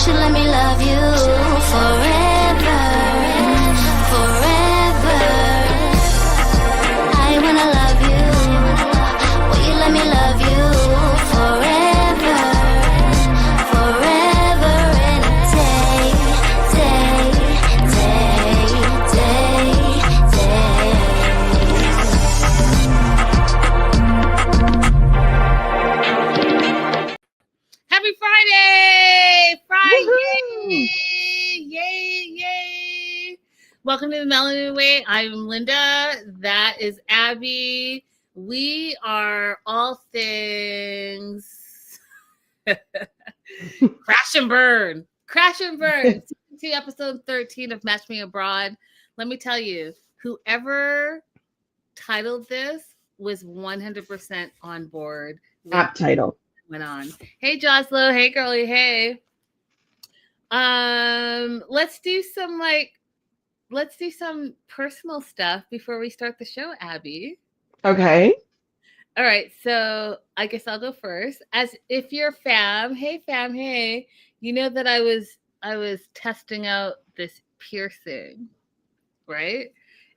you let me love you forever, forever. I wanna love you. Will you let me love you forever, forever and a day, day, day, day, day. Happy Friday! Friday! Woohoo! Yay, yay! Welcome to the Melanated Way. I'm Linda. That is Abby. We are all things crash and burn. Crash and burn. Season 2, episode 13 of Match Me Abroad. Let me tell you, whoever titled this was 100% on board with App title. went on. Hey Joslo, hey girly, hey. Let's do some personal stuff before we start the show, Abby. Okay. All right, so I guess I'll go first. As if you're fam, hey, you know that I was testing out this piercing, right?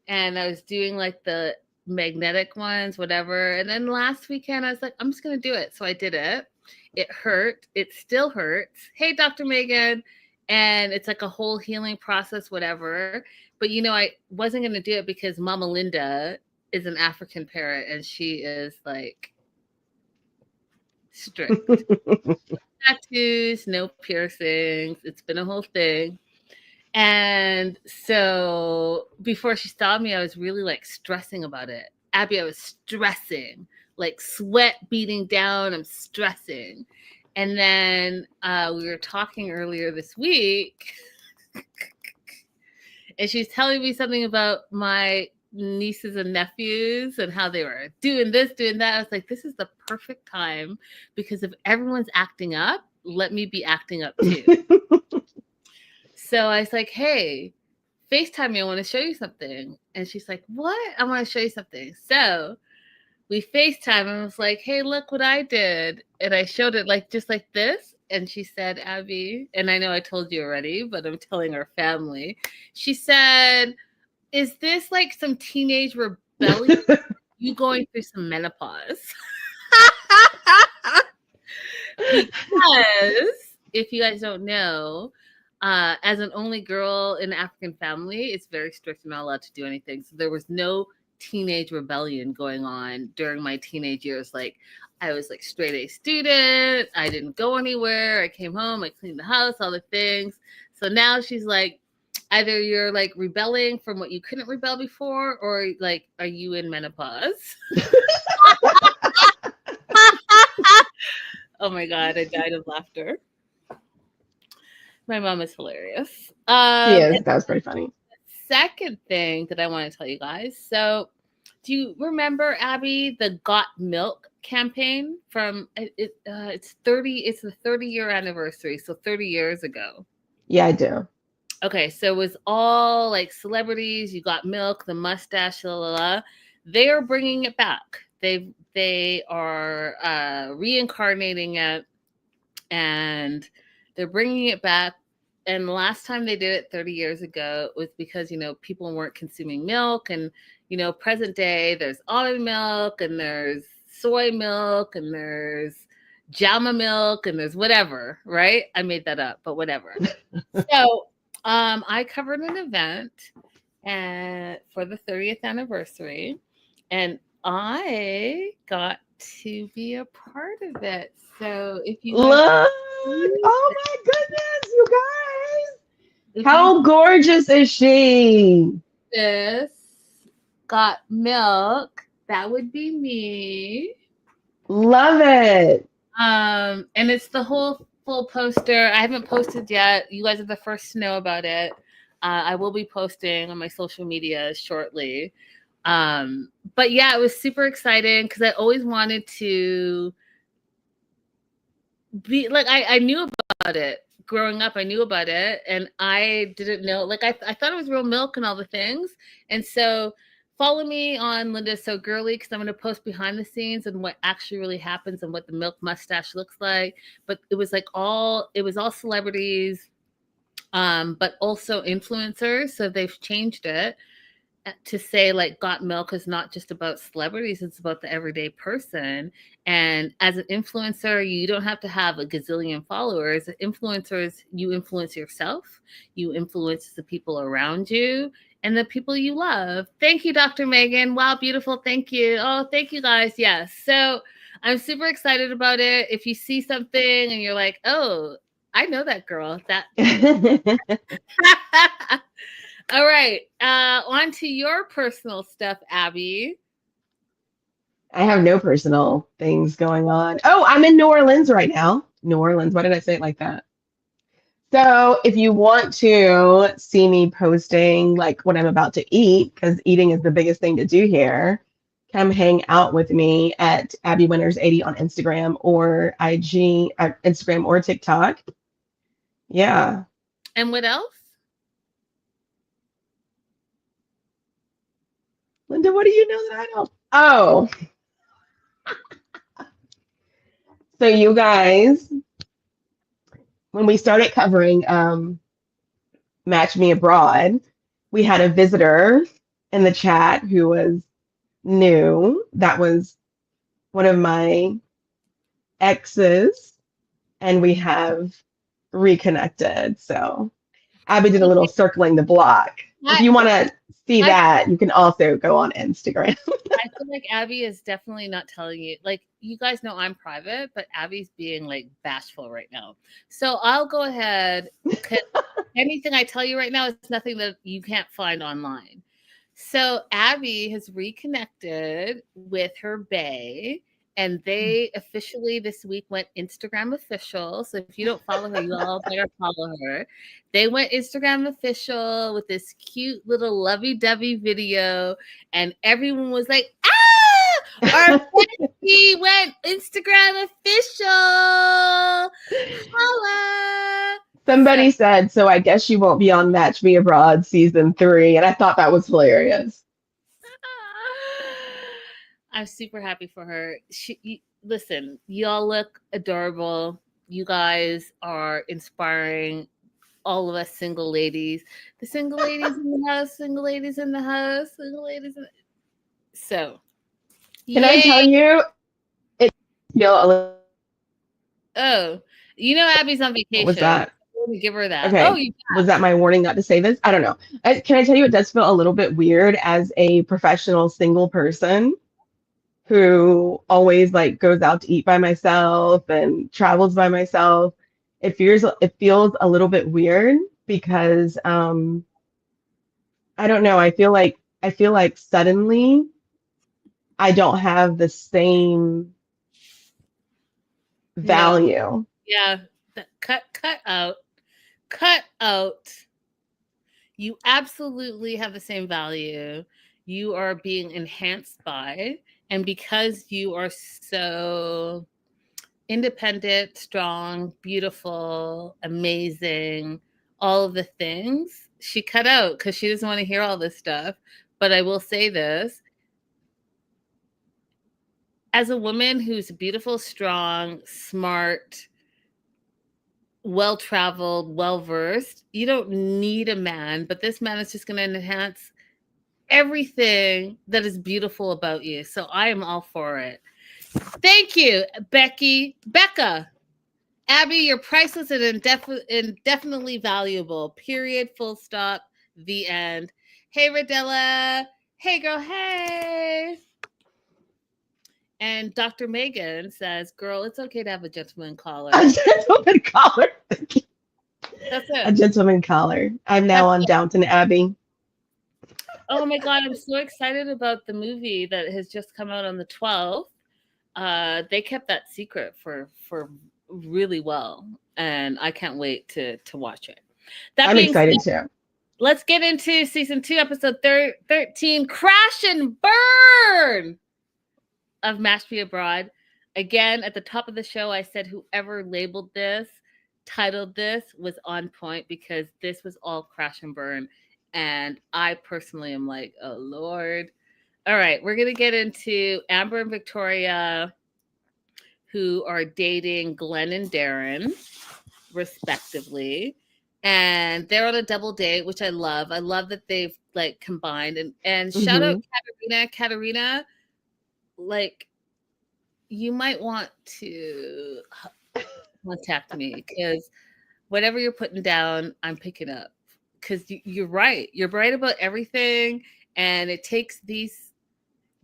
And I was doing like the magnetic ones, whatever. And then last weekend I was like, I'm just gonna do it. So I did it. It hurt. It still hurts. Hey, Dr. Megan. And it's like a whole healing process, whatever. But you know, I wasn't gonna do it because Mama Linda is an African parrot and she is like strict. Tattoos, no piercings. It's been a whole thing. And so before she stopped me, I was really like stressing about it. Abby, I was stressing, like sweat beating down. I'm stressing. And then we were talking earlier this week and she was telling me something about my nieces and nephews and how they were doing this, doing that. I was like, this is the perfect time because if everyone's acting up, let me be acting up too. So I was like, hey, FaceTime me. I want to show you something. And she's like, what? I want to show you something. So we FaceTime and I was like, hey, look what I did. And I showed it like just like this. And she said, Abby, and I know I told you already, but I'm telling our family. She said, is this like some teenage rebellion? You going through some menopause? Because if you guys don't know, as an only girl in an African family, it's very strict. You're not allowed to do anything. So there was no teenage rebellion going on during my teenage years. Like I was like straight A student. I didn't go anywhere. I came home. I cleaned the house, all the things. So now she's like, either you're like rebelling from what you couldn't rebel before, or like, are you in menopause? Oh my God, I died of laughter. My mom is hilarious. That was pretty funny. Second thing that I want to tell you guys. So, do you remember, Abby, the Got Milk campaign from it's the 30-year anniversary, so 30 years ago. Yeah, I do. Okay, so it was all like celebrities. You got milk, the mustache, la la la. They are bringing it back. They are reincarnating it, and they're bringing it back. And the last time they did it 30 years ago was because, you know, people weren't consuming milk. And, you know, present day, there's almond milk and there's soy milk and there's Jama milk and there's whatever, right? I made that up, but whatever. So I covered an event for the 30th anniversary, and I got to be a part of it. So if you look, oh my goodness, you guys. How gorgeous is she? This Got Milk, that would be me. Love it. And it's the whole full poster. I haven't posted yet. You guys are the first to know about it. I will be posting on my social media shortly. But yeah, it was super exciting because I always wanted to be like, I knew about it growing up. I knew about it and I didn't know, like I thought it was real milk and all the things. And so Follow me on Linda So Girly because I'm going to post behind the scenes and what actually really happens and what the milk mustache looks like. But it was all celebrities, but also influencers. So they've changed it to say like got milk is not just about celebrities, it's about the everyday person. And as an influencer, you don't have to have a gazillion followers. Influencers, you influence yourself, you influence the people around you and the people you love. Thank you, Dr. Megan. Wow, beautiful. Thank you. Oh, thank you guys. Yes. So I'm super excited about it. If you see something and you're like, oh, I know that girl, that all right. On to your personal stuff, Abby. I have no personal things going on. Oh, I'm in New Orleans right now. New Orleans. Why did I say it like that? So if you want to see me posting like what I'm about to eat, because eating is the biggest thing to do here, come hang out with me at Abby Winters 80 on Instagram or IG, Instagram or TikTok. Yeah. And what else? Linda, what do you know that I don't? Oh, so you guys, when we started covering Match Me Abroad, we had a visitor in the chat who was new. That was one of my exes, and we have reconnected. So Abby did a little circling the block. If you want to see that, you can also go on Instagram. I feel like Abby is definitely not telling you. Like, you guys know I'm private, but Abby's being like bashful right now. So I'll go ahead. Anything I tell you right now is nothing that you can't find online. So Abby has reconnected with her bae, and they officially this week went Instagram official. So if you don't follow her, you all better follow her. They went Instagram official with this cute little lovey-dovey video, and everyone was like, our bestie went Instagram official. Holla. Somebody said, so I guess she won't be on Match Me Abroad season 3. And I thought that was hilarious. I'm super happy for her. Listen, y'all look adorable. You guys are inspiring all of us single ladies. The single ladies in the house, single ladies in the house, single ladies in the... So, can I tell you, it feel a little... Oh, you know Abby's on vacation. What was that? Give her that. Okay. Oh, was that my warning not to say this? I don't know. Can I tell you, it does feel a little bit weird as a professional single person who always like goes out to eat by myself and travels by myself. It feels a little bit weird because I don't know. I feel like suddenly I don't have the same value. No. Yeah. Cut out. You absolutely have the same value. You are being enhanced by, and because you are so independent, strong, beautiful, amazing, all of the things, she cut out because she doesn't want to hear all this stuff. But I will say this. As a woman who's beautiful, strong, smart, well-traveled, well-versed, you don't need a man, but this man is just going to enhance everything that is beautiful about you. So I am all for it. Thank you, Becca. Abby, you're priceless and indefinitely valuable. Period. Full stop. The end. Hey, Radella. Hey, girl. Hey. And Dr. Megan says, girl, it's okay to have a gentleman collar. A gentleman collar. That's it. A gentleman collar. I'm now on Downton Abbey. Oh my God, I'm so excited about the movie that has just come out on the 12th. They kept that secret for really well, and I can't wait to watch it. I'm excited too. Let's get into season 2, episode 13, Crash and Burn of Match Me Abroad. Again, at the top of the show, I said whoever titled this was on point because this was all crash and burn. And I personally am like, oh Lord. All right, we're gonna get into Amber and Victoria, who are dating Glenn and Darren, respectively. And they're on a double date, which I love. I love that they've like combined and shout out Mm-hmm. Katerina. Katerina, like you might want to contact me because whatever you're putting down, I'm picking up. Because you're right. You're right about everything. And it takes these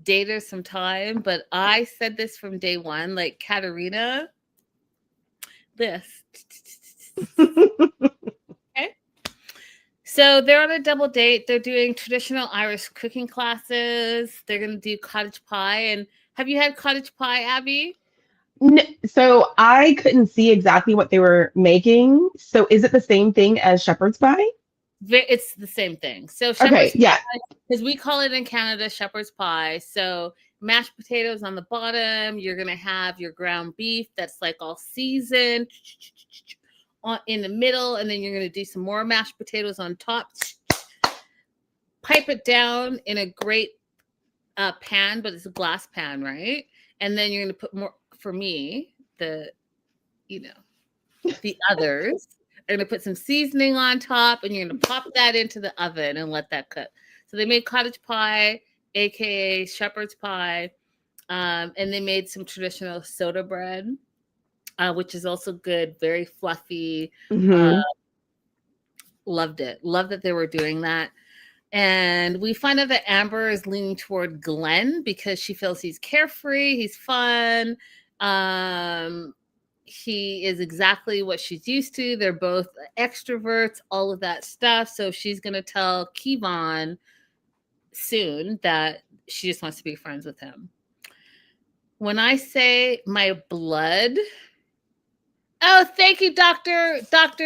daters some time. But I said this from day one, like Katerina, this. Okay. So they're on a double date. They're doing traditional Irish cooking classes. They're going to do cottage pie. And have you had cottage pie, Abby? So I couldn't see exactly what they were making. So is it the same thing as shepherd's pie? It's the same thing. So Okay, shepherd's yeah. pie, because we call it in Canada shepherd's pie. So mashed potatoes on the bottom. You're gonna have your ground beef that's like all seasoned in the middle, and then you're gonna do some more mashed potatoes on top. Pipe it down in a great pan, but it's a glass pan, right? And then you're gonna put more. For me, you know the others are going to put some seasoning on top and you're going to pop that into the oven and let that cook. So they made cottage pie, aka shepherd's pie, and they made some traditional soda bread, which is also good, very fluffy. Hmm. Loved it. Loved that they were doing that. And we find out that Amber is leaning toward Glenn because she feels he's carefree, he's fun. He is exactly what she's used to. They're both extroverts, all of that stuff. So she's going to tell Kevon soon that she just wants to be friends with him. When I say my blood, oh, thank you, Dr.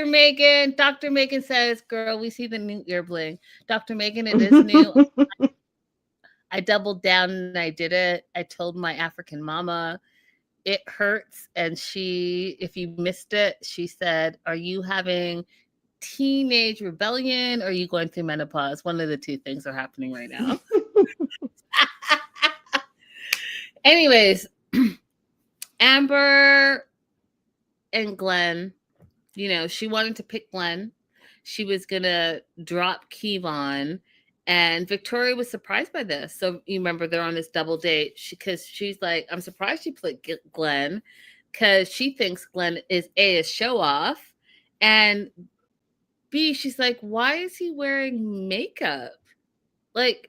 Megan. Dr. Megan says, girl, we see the new ear bling. Dr. Megan, it is new. I doubled down and I did it. I told my African mama it hurts. And she, if you missed it, she said, are you having teenage rebellion or are you going through menopause? One of the two things are happening right now. Anyways, Amber and Glenn, you know, she wanted to pick Glenn. She was going to drop Kevon. And Victoria was surprised by this. So you remember they're on this double date because she's like, I'm surprised she picked Glenn because she thinks Glenn is a show off. And B, she's like, why is he wearing makeup? Like,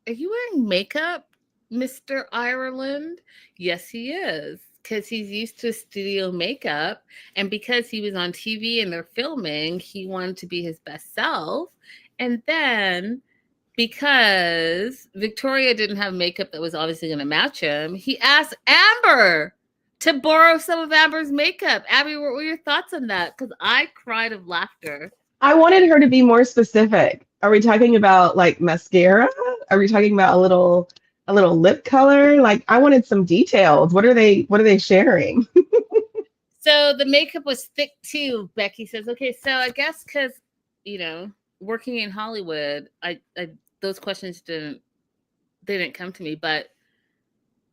are you wearing makeup, Mr. Ireland? Yes, he is. Because he's used to studio makeup. And because he was on TV and they're filming, he wanted to be his best self. And then because Victoria didn't have makeup that was obviously going to match him, he asked Amber to borrow some of Amber's makeup. Abby, what were your thoughts on that? Because I cried of laughter. I wanted her to be more specific. Are we talking about like mascara? Are we talking about a little lip color? Like I wanted some details. What are they sharing? So the makeup was thick too, Becky says. Okay, so I guess because, you know, working in Hollywood, I those questions didn't come to me. But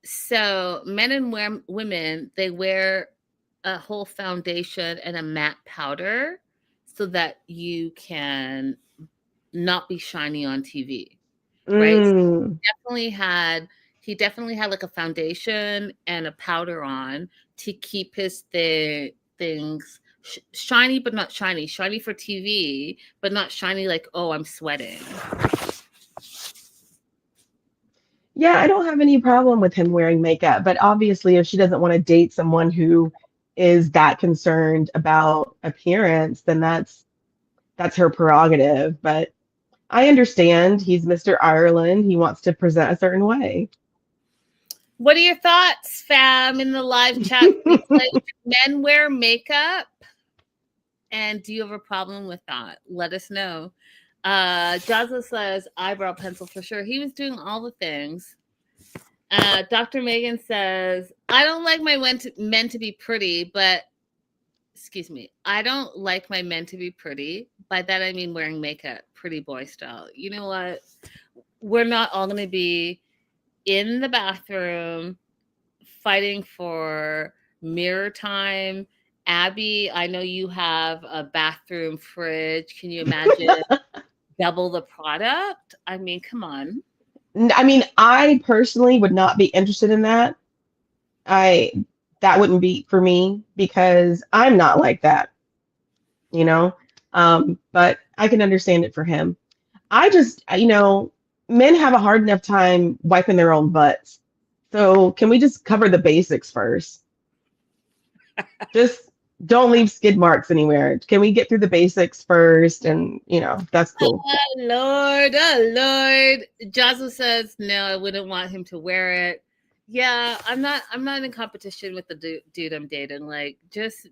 so men and women, they wear a whole foundation and a matte powder so that you can not be shiny on TV, right? So Mm. he definitely had like a foundation and a powder on to keep his things shiny but not shiny, shiny for TV but not shiny like, oh, I'm sweating. Yeah, I don't have any problem with him wearing makeup, but obviously, if she doesn't want to date someone who is that concerned about appearance, then that's her prerogative. But I understand he's Mr. Ireland. He wants to present a certain way. What are your thoughts, fam, in the live chat? Men wear makeup, and do you have a problem with that? Let us know. Jazza says eyebrow pencil for sure. He was doing all the things. Dr. Megan says, I don't like my men to be pretty, but excuse me, I don't like my men to be pretty. By that I mean wearing makeup, pretty boy style. You know what? We're not all going to be in the bathroom fighting for mirror time. Abby, I know you have a bathroom fridge. Can you imagine double the product? I mean, come on. I mean, I personally would not be interested in that. I that wouldn't be for me because I'm not like that, you know. But I can understand it for him. I just, men have a hard enough time wiping their own butts. So can we just cover the basics first? Just don't leave skid marks anywhere. Can we get through the basics first? And, that's cool. Oh Lord, oh Lord. Jazza says no, I wouldn't want him to wear it. Yeah, I'm not in competition with the dude I'm dating. Like, just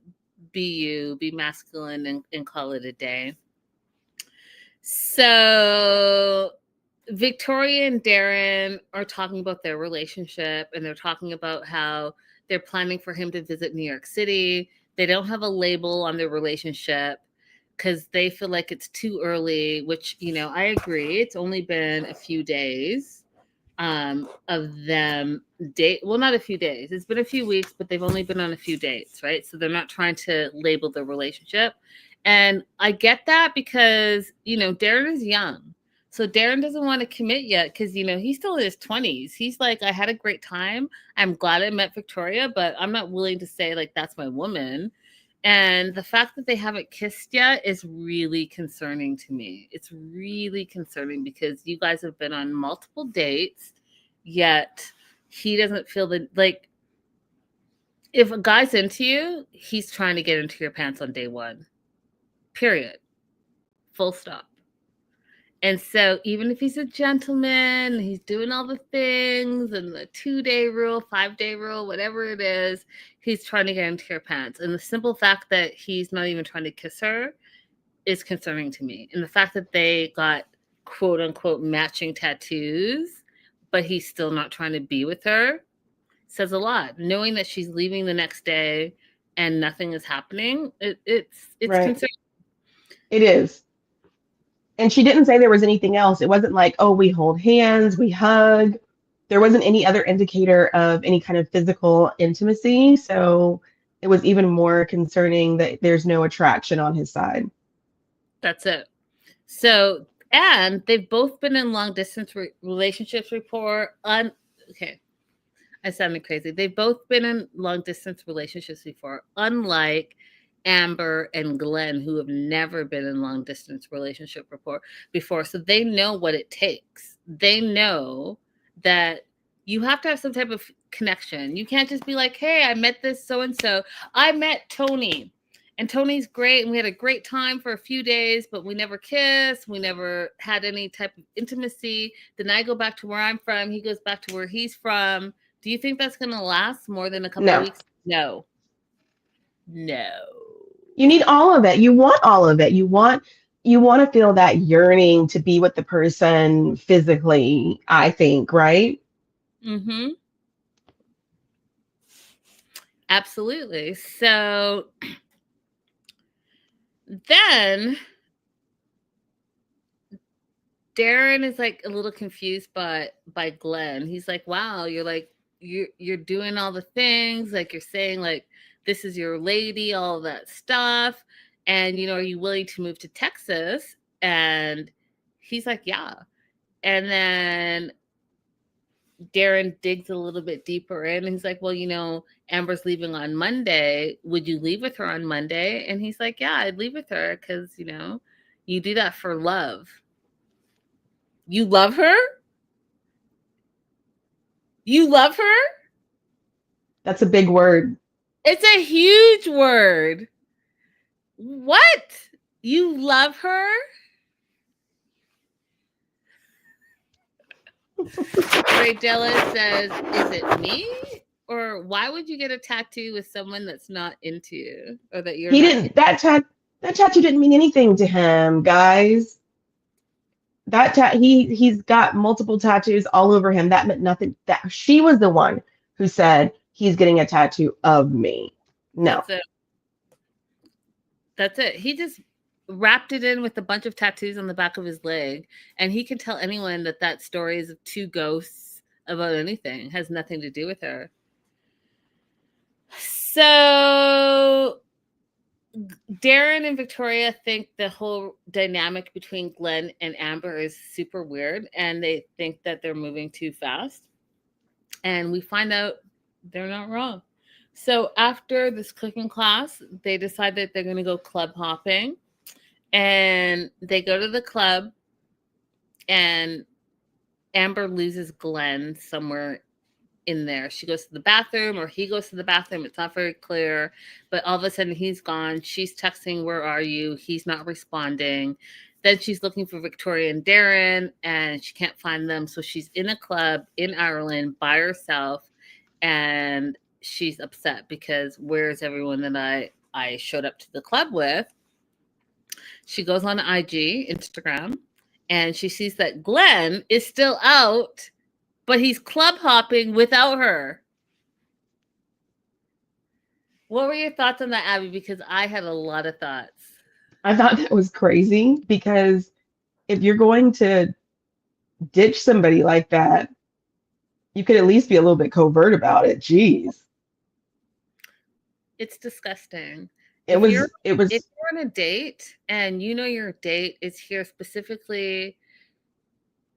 be you, be masculine, and call it a day. So Victoria and Darren are talking about their relationship, and they're talking about how they're planning for him to visit New York City. They don't have a label on their relationship because they feel like it's too early, which, I agree. It's only been a few days of them date. Well, not a few days. It's been a few weeks, but they've only been on a few dates, right? So they're not trying to label the relationship. And I get that because, Darren is young. So Darren doesn't want to commit yet because, he's still in his 20s. He's like, I had a great time. I'm glad I met Victoria, but I'm not willing to say, like, that's my woman. And the fact that they haven't kissed yet is really concerning to me. It's really concerning because you guys have been on multiple dates, yet he doesn't feel like, if a guy's into you, he's trying to get into your pants on day one. Period. Full stop. And so even if he's a gentleman, he's doing all the things and the 2-day rule, 5-day rule, whatever it is, he's trying to get into your pants. And the simple fact that he's not even trying to kiss her is concerning to me. And the fact that they got quote unquote matching tattoos, but he's still not trying to be with her says a lot. Knowing that she's leaving the next day and nothing is happening, it's Right. concerning. It is. And she didn't say there was anything else. It wasn't like, oh, we hold hands, we hug. There wasn't any other indicator of any kind of physical intimacy. So it was even more concerning that there's no attraction on his side. That's it. So, and they've both been in long distance relationships before. Okay, I sounded crazy. They've both been in long distance relationships before, unlike Amber and Glenn, who have never been in long distance relationship before. So they know what it takes. They know that you have to have some type of connection. You can't just be like, hey, I met this so-and-so. I met Tony. And Tony's great, and we had a great time for a few days, but we never kissed. We never had any type of intimacy. Then I go back to where I'm from. He goes back to where he's from. Do you think that's going to last more than a couple of weeks? No. You need all of it. You want all of it. You want to feel that yearning to be with the person physically, I think, right? Mm-hmm. Absolutely. So then Darren is like a little confused by Glenn. He's like, wow, you're doing all the things, like you're saying like this is your lady, all of that stuff. And are you willing to move to Texas? And he's like, yeah. And then Darren digs a little bit deeper in, and he's like, well, Amber's leaving on Monday. Would you leave with her on Monday? And he's like, yeah, I'd leave with her because, you do that for love. You love her? You love her? That's a big word. It's a huge word. What? You love her? Ray Della says, is it me? Or why would you get a tattoo with someone that's not into you? Or that you're that tattoo didn't mean anything to him, guys. He's got multiple tattoos all over him. That meant nothing. That she was the one who said he's getting a tattoo of me. No. That's it. He just wrapped it in with a bunch of tattoos on the back of his leg, and he can tell anyone that story is of two ghosts about anything. It has nothing to do with her. So Darren and Victoria think the whole dynamic between Glenn and Amber is super weird, and they think that they're moving too fast. And we find out they're not wrong. So after this cooking class, they decide that they're going to go club hopping. And they go to the club, and Amber loses Glenn somewhere in there. She goes to the bathroom, or he goes to the bathroom. It's not very clear. But all of a sudden, he's gone. She's texting, "Where are you?" He's not responding. Then she's looking for Victoria and Darren, and she can't find them. So she's in a club in Ireland by herself, and she's upset because where's everyone that I showed up to the club with? She goes on IG, Instagram, and she sees that Glenn is still out, but he's club hopping without her. What were your thoughts on that, Abby? Because I had a lot of thoughts. I thought that was crazy because if you're going to ditch somebody like that, you could at least be a little bit covert about it. Jeez. It's disgusting. It If was you're on a date and you know your date is here specifically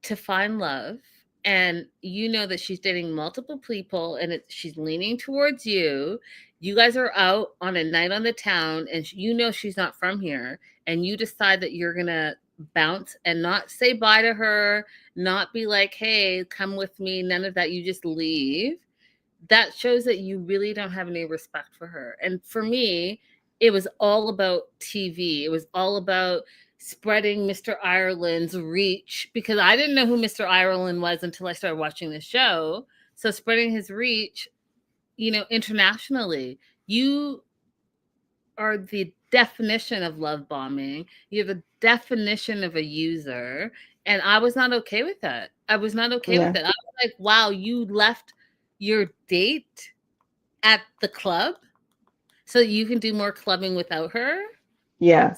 to find love, and you know that she's dating multiple people, and she's leaning towards you. You guys are out on a night on the town, and you know she's not from here, and you decide that you're gonna bounce and not say bye to her, not be like, "Hey, come with me," none of that. You just leave. That shows that you really don't have any respect for her. And for me, it was all about TV. It was all about spreading Mr. Ireland's reach, because I didn't know who Mr. Ireland was until I started watching the show. So spreading his reach, internationally. You are the definition of love bombing. You're the definition of a user. And I was not okay with that. I was not okay with it. I was like, wow, you left your date at the club so you can do more clubbing without her? Yeah.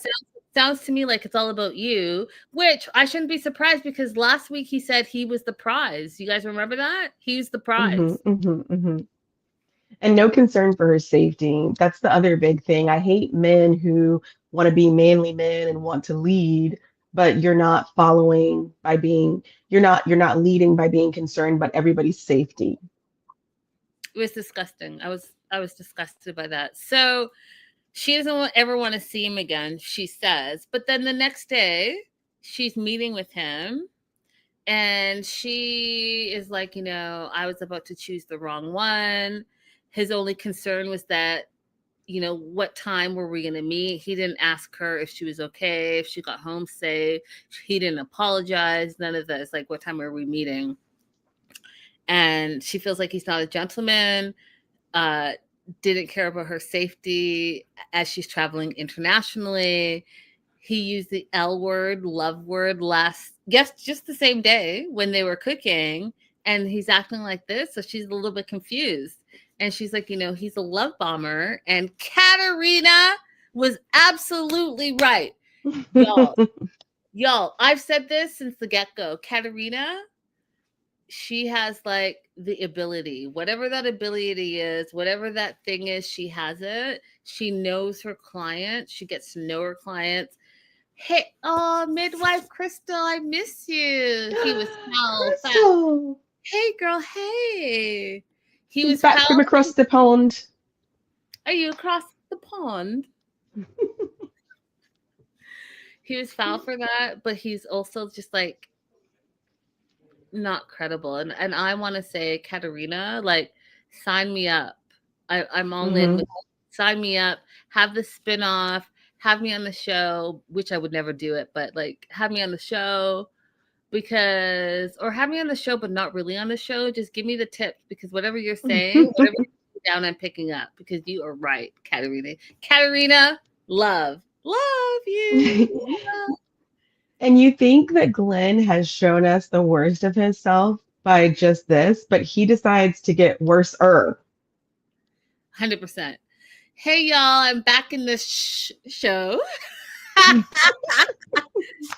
Sounds to me like it's all about you, which I shouldn't be surprised, because last week he said he was the prize. You guys remember that? He's the prize. And no concern for her safety. That's the other big thing. I hate men who want to be manly men and want to lead, but you're not following by being, you're not leading by being concerned about everybody's safety. It was disgusting. I was disgusted by that. So she doesn't ever want to see him again, she says. But then the next day, she's meeting with him, and she is like, I was about to choose the wrong one. His only concern was that, what time were we going to meet? He didn't ask her if she was okay, if she got home safe. He didn't apologize. None of that. It's like, what time are we meeting? And she feels like he's not a gentleman. Didn't care about her safety as she's traveling internationally. He used the L word, love word, just the same day when they were cooking, and he's acting like this. So she's a little bit confused. And she's like, he's a love bomber. And Katerina was absolutely right. Y'all, I've said this since the get-go. Katerina, she has like the ability, whatever that ability is, whatever that thing is, she has it. She knows her clients. She gets to know her clients. Hey, midwife Crystal, I miss you. He was Crystal. Hey, girl, hey. He's back from across the pond. Are you across the pond? He was foul for that, but he's also just like not credible. And I want to say, Katerina, like, sign me up. I'm all in with sign me up. Have the spinoff. Have me on the show, which I would never do it, but like, have me on the show, or have me on the show, but not really on the show. Just give me the tips, because whatever you're saying, whatever you're down, I'm picking up, because you are right, Katerina. Katerina, love you. And you think that Glenn has shown us the worst of himself by just this, but he decides to get worse-er. 100%. Hey, y'all, I'm back in this show.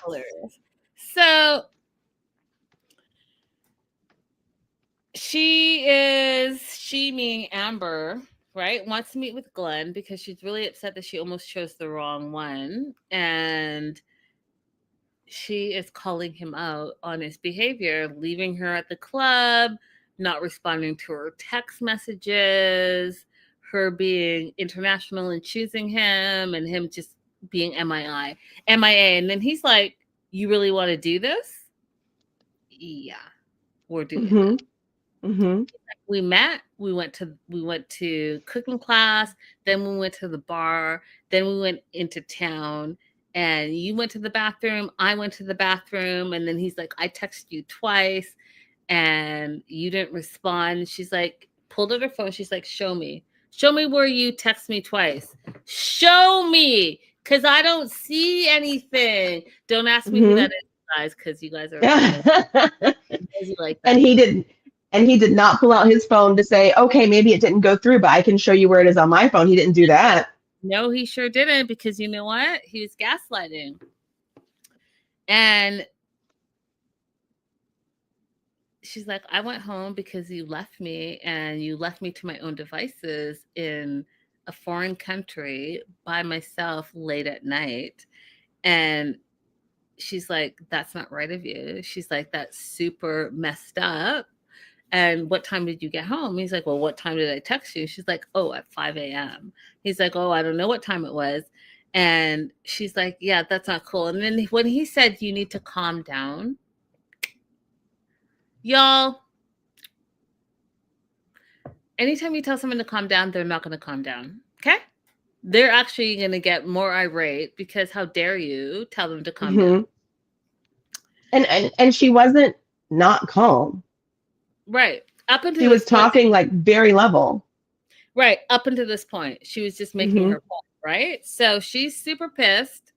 Hilarious. So She meaning Amber, right, wants to meet with Glenn because she's really upset that she almost chose the wrong one. And she is calling him out on his behavior, leaving her at the club, not responding to her text messages, her being international and choosing him, and him just being MIA. And then he's like, "You really want to do this? Yeah, we're doing it." Mm-hmm. Mm-hmm. We met, we went to cooking class, then we went to the bar, then we went into town, and you went to the bathroom, I went to the bathroom, and then he's like, I texted you twice and you didn't respond. She's like, pulled out her phone, she's like, show me where you text me twice. Show me, because I don't see anything. Don't ask me who that is, guys, because you guys are like that. And he did not pull out his phone to say, okay, maybe it didn't go through, but I can show you where it is on my phone. He didn't do that. No, he sure didn't, because you know what? He was gaslighting. And she's like, I went home because you left me, and you left me to my own devices in a foreign country by myself late at night. And she's like, that's not right of you. She's like, that's super messed up. And what time did you get home? He's like, well, what time did I text you? She's like, oh, at 5 a.m. He's like, oh, I don't know what time it was. And she's like, yeah, that's not cool. And then when he said, you need to calm down, y'all, anytime you tell someone to calm down, they're not going to calm down. Okay? They're actually going to get more irate, because how dare you tell them to calm down? And she wasn't not calm. Right. Up until he was talking like very level. Right. Up until this point, she was just making her point. Right. So she's super pissed,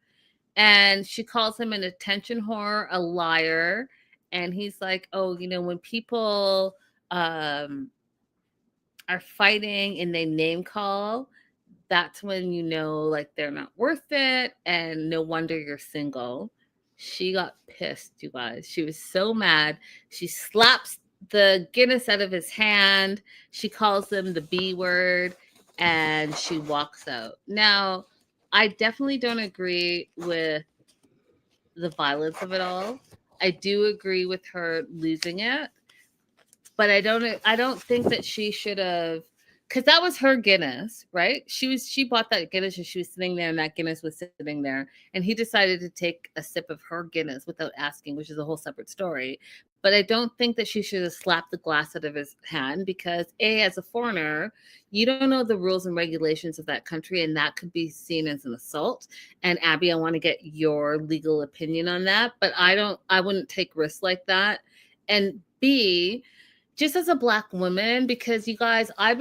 and she calls him an attention whore, a liar. And he's like, oh, you know, when people are fighting and they name call, that's when you know, like, they're not worth it. And no wonder you're single. She got pissed, you guys. She was so mad. She slaps the Guinness out of his hand. She calls him the B word, and she walks out. Now, I definitely don't agree with the violence of it all. I do agree with her losing it, but I don't think that she should have, because that was her Guinness, right? She bought that Guinness, and she was sitting there, and that Guinness was sitting there, and he decided to take a sip of her Guinness without asking, which is a whole separate story. But I don't think that she should have slapped the glass out of his hand, because as a foreigner, you don't know the rules and regulations of that country, and that could be seen as an assault. And Abby, I want to get your legal opinion on that, but I wouldn't take risks like that. And B, just as a Black woman, because you guys, I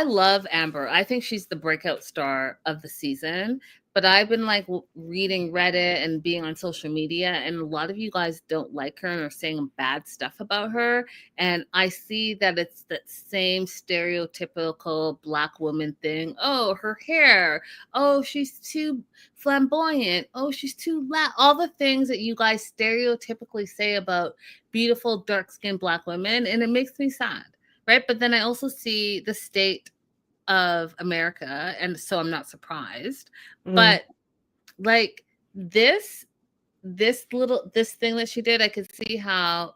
love Amber. I think she's the breakout star of the season, but I've been like reading Reddit and being on social media, and a lot of you guys don't like her and are saying bad stuff about her. And I see that it's that same stereotypical Black woman thing. Oh, her hair. Oh, she's too flamboyant. Oh, she's too loud. All the things that you guys stereotypically say about beautiful, dark-skinned Black women, and it makes me sad, right? But then I also see the state of America, and so I'm not surprised. But like this thing that she did, I could see how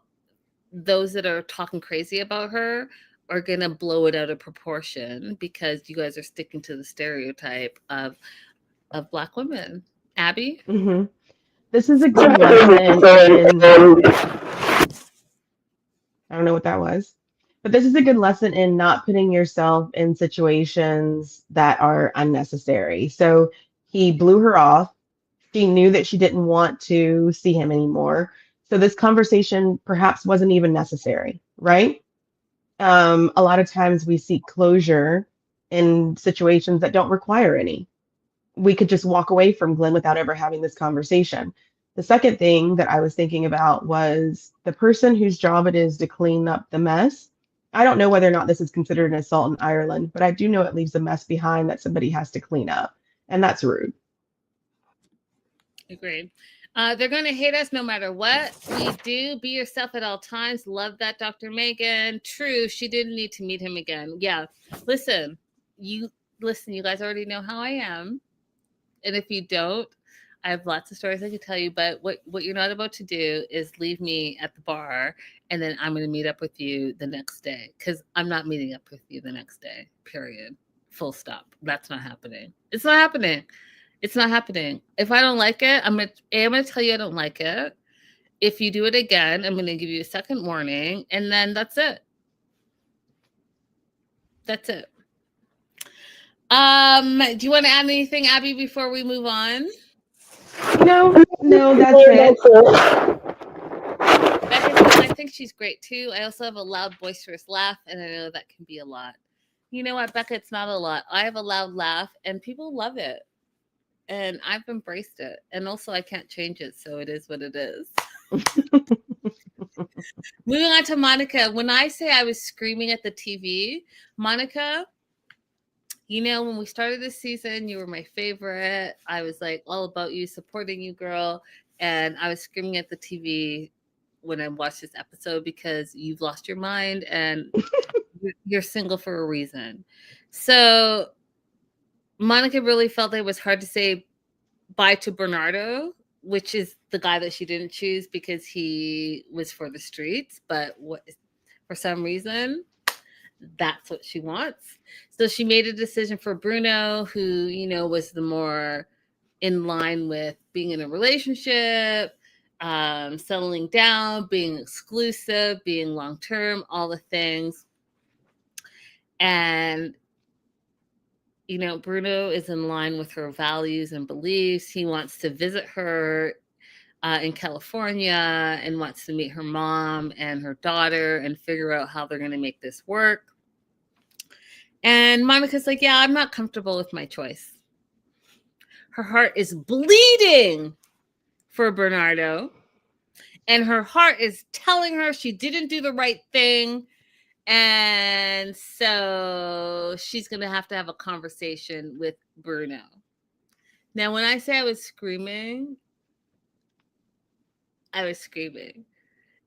those that are talking crazy about her are gonna blow it out of proportion, because you guys are sticking to the stereotype of Black women. Abby? This is a good lesson in, I don't know what that was, but this is a good lesson in not putting yourself in situations that are unnecessary. So he blew her off. She knew that she didn't want to see him anymore. So this conversation perhaps wasn't even necessary, right? A lot of times we seek closure in situations that don't require any. We could just walk away from Glenn without ever having this conversation. The second thing that I was thinking about was the person whose job it is to clean up the mess. I don't know whether or not this is considered an assault in Ireland, but I do know it leaves a mess behind that somebody has to clean up, and that's rude. Agreed. They're going to hate us no matter what we do. Be yourself at all times. Love that, Dr. Megan. True, she didn't need to meet him again. Yeah. Listen, you guys already know how I am. And if you don't, I have lots of stories I could tell you, but what you're not about to do is leave me at the bar and then I'm going to meet up with you the next day, because I'm not meeting up with you the next day, period. Full stop. That's not happening. It's not happening. It's not happening. If I don't like it, I'm gonna tell you I don't like it. If you do it again, I'm gonna give you a second warning, and then that's it. That's it. Do you want to add anything, Abby, before we move on? No, that's it. Becca says, I think she's great too. I also have a loud, boisterous laugh, and I know that can be a lot. You know what, Becca? It's not a lot. I have a loud laugh, and people love it. And I've embraced it. And also I can't change it. So it is what it is. Moving on to Monica. When I say I was screaming at the TV, Monica, you know, when we started this season, you were my favorite. I was like all about you, supporting you, girl. And I was screaming at the TV when I watched this episode because you've lost your mind and you're single for a reason. So Monica really felt it was hard to say bye to Bernardo, which is the guy that she didn't choose because he was for the streets. But for some reason, that's what she wants. So she made a decision for Bruno, who, you know, was the more in line with being in a relationship, settling down, being exclusive, being long-term, all the things. And you know, Bruno is in line with her values and beliefs. He wants to visit her in California and wants to meet her mom and her daughter and figure out how they're going to make this work. And Monica's like, yeah, I'm not comfortable with my choice. Her heart is bleeding for Bernardo. And her heart is telling her she didn't do the right thing. And so she's going to have a conversation with Bruno. Now, when I say I was screaming, I was screaming.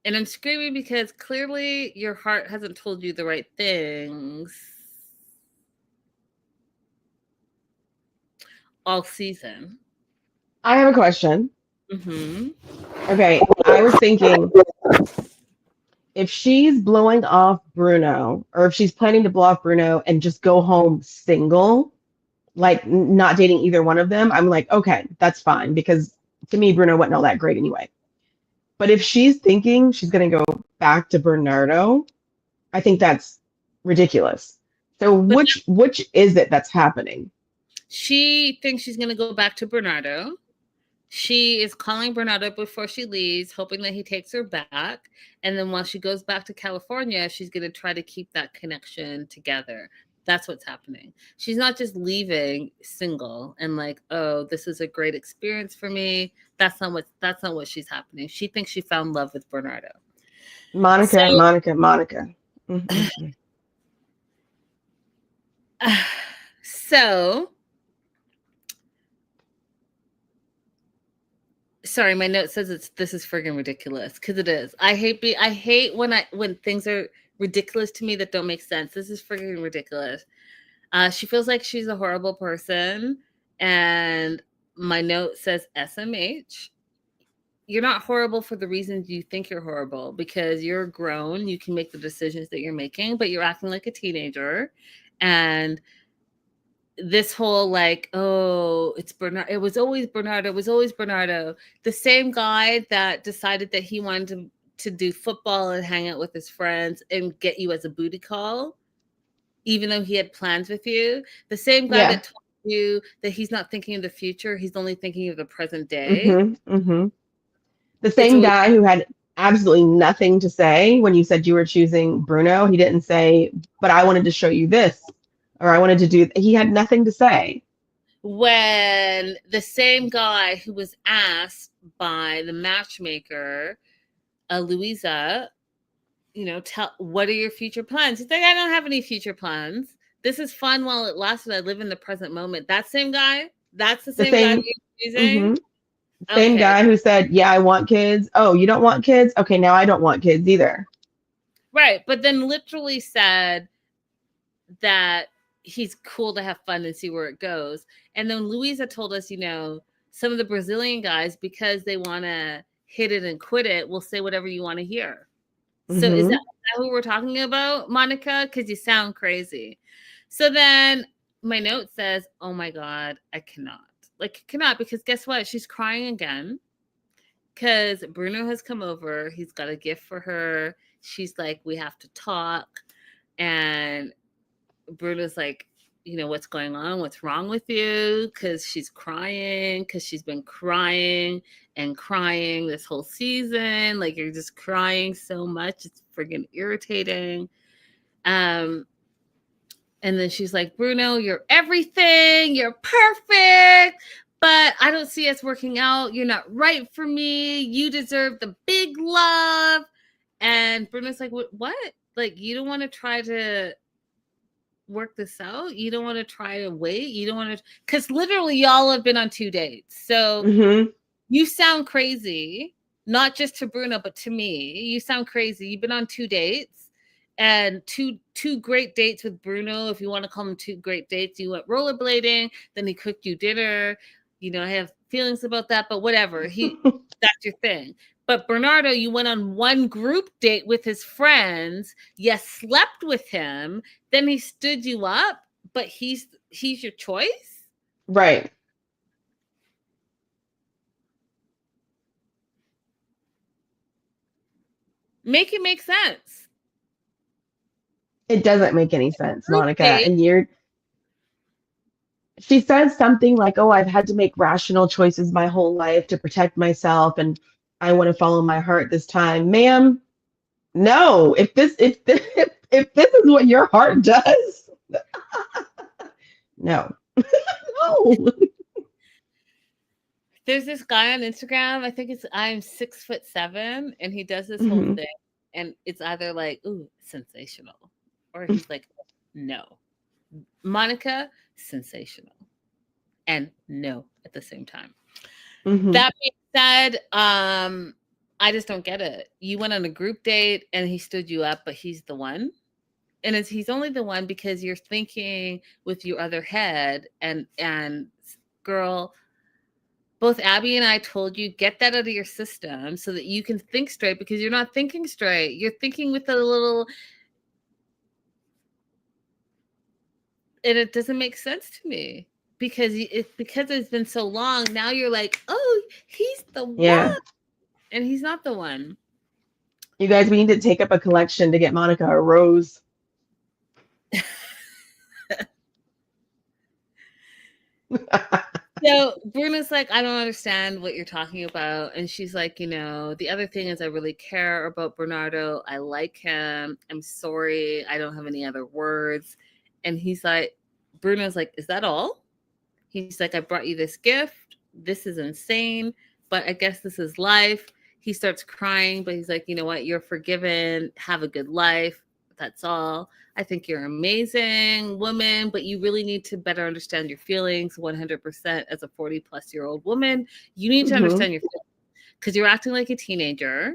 And I'm screaming because clearly your heart hasn't told you the right things all season. I have a question. Mm-hmm. Okay, I was thinking, if she's blowing off Bruno, or if she's planning to blow off Bruno and just go home single, like not dating either one of them, I'm like, okay, that's fine, because to me, Bruno wasn't all that great anyway. But if she's thinking she's going to go back to Bernardo, I think that's ridiculous. So which is it that's happening? She thinks she's going to go back to Bernardo. She is calling Bernardo before she leaves, hoping that he takes her back. And then while she goes back to California, she's going to try to keep that connection together. That's what's happening. She's not just leaving single and like, oh, this is a great experience for me. That's not what she's happening. She thinks she found love with Bernardo. Monica. Mm-hmm. So sorry, my note says this is friggin' ridiculous, because it is. I hate when things are ridiculous to me that don't make sense. This is friggin' ridiculous. She feels like she's a horrible person, and my note says SMH. You're not horrible for the reasons you think you're horrible, because you're grown. You can make the decisions that you're making, but you're acting like a teenager, and this whole like, oh, it's Bernardo. It was always Bernardo. It was always Bernardo. The same guy that decided that he wanted to do football and hang out with his friends and get you as a booty call, even though he had plans with you. The same guy that told you that he's not thinking of the future. He's only thinking of the present day. Mm-hmm, mm-hmm. The same guy who had absolutely nothing to say when you said you were choosing Bruno. He didn't say, but I wanted to show you this. Or I wanted to do, he had nothing to say. When the same guy who was asked by the matchmaker, Louisa, you know, what are your future plans? He's like, I don't have any future plans. This is fun while it lasted. I live in the present moment. That same guy, that's the same guy you're choosing. Mm-hmm. Same Okay. guy who said, "Yeah, I want kids." Oh, you don't want kids? Okay, now I don't want kids either. Right. But then literally said that he's cool to have fun and see where it goes. And then Luisa told us, some of the Brazilian guys, because they want to hit it and quit it, will say whatever you want to hear. So is that who we're talking about, Monica? Because you sound crazy. So then my note says, oh my God, I cannot. Because guess what? She's crying again because Bruno has come over. He's got a gift for her. She's like, we have to talk. And Bruno's like, what's going on? What's wrong with you? Because she's crying, because she's been crying and crying this whole season. Like, you're just crying so much. It's friggin' irritating. And then she's like, Bruno, you're everything. You're perfect. But I don't see us working out. You're not right for me. You deserve the big love. And Bruno's like, what? Like, you don't want to try to work this out? You don't want to try to wait? You don't want to, because literally y'all have been on 2 dates. So you sound crazy, not just to Bruno, but to me. You sound crazy. You've been on 2 dates and two great dates with Bruno. If you want to call them 2 great dates, you went rollerblading, then he cooked you dinner. I have feelings about that, but whatever. That's your thing. But Bernardo, you went on 1 group date with his friends. You slept with him. Then he stood you up, but he's your choice? Right. Make it make sense. It doesn't make any sense, Group Monica. date. And she says something like, "Oh, I've had to make rational choices my whole life to protect myself, and I want to follow my heart this time." Ma'am, no. If this is what your heart does, no. No. There's this guy on Instagram. I think I'm 6'7", and he does this whole thing, and it's either like, ooh, sensational, or he's like, no. Monica, sensational, and no at the same time. That being said, I just don't get it. You went on a group date and he stood you up, but he's the one. And he's only the one because you're thinking with your other head. And girl, both Abby and I told you, get that out of your system so that you can think straight, because you're not thinking straight. You're thinking with a little, and it doesn't make sense to me. Because it's been so long. Now you're like, oh, he's the one. And he's not the one. You guys, we need to take up a collection to get Monica a rose. So Bruno's like, I don't understand what you're talking about. And she's like, the other thing is I really care about Bernardo. I like him. I'm sorry. I don't have any other words. And Bruno's like, is that all? He's like, I brought you this gift. This is insane, but I guess this is life. He starts crying, but he's like, you know what? You're forgiven. Have a good life. That's all. I think you're an amazing woman, but you really need to better understand your feelings 100% as a 40-plus-year-old woman. You need to understand your feelings because you're acting like a teenager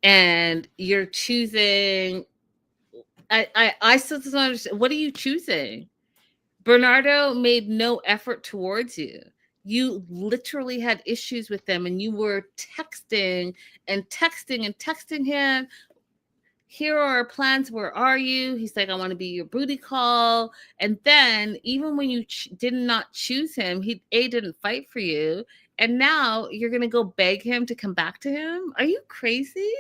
and you're choosing. I still don't understand. What are you choosing? Bernardo made no effort towards you. You literally had issues with them and you were texting him. Here are our plans. Where are you? He's like, I want to be your booty call. And then even when you did not choose him, he didn't fight for you. And now you're going to go beg him to come back to him? Are you crazy?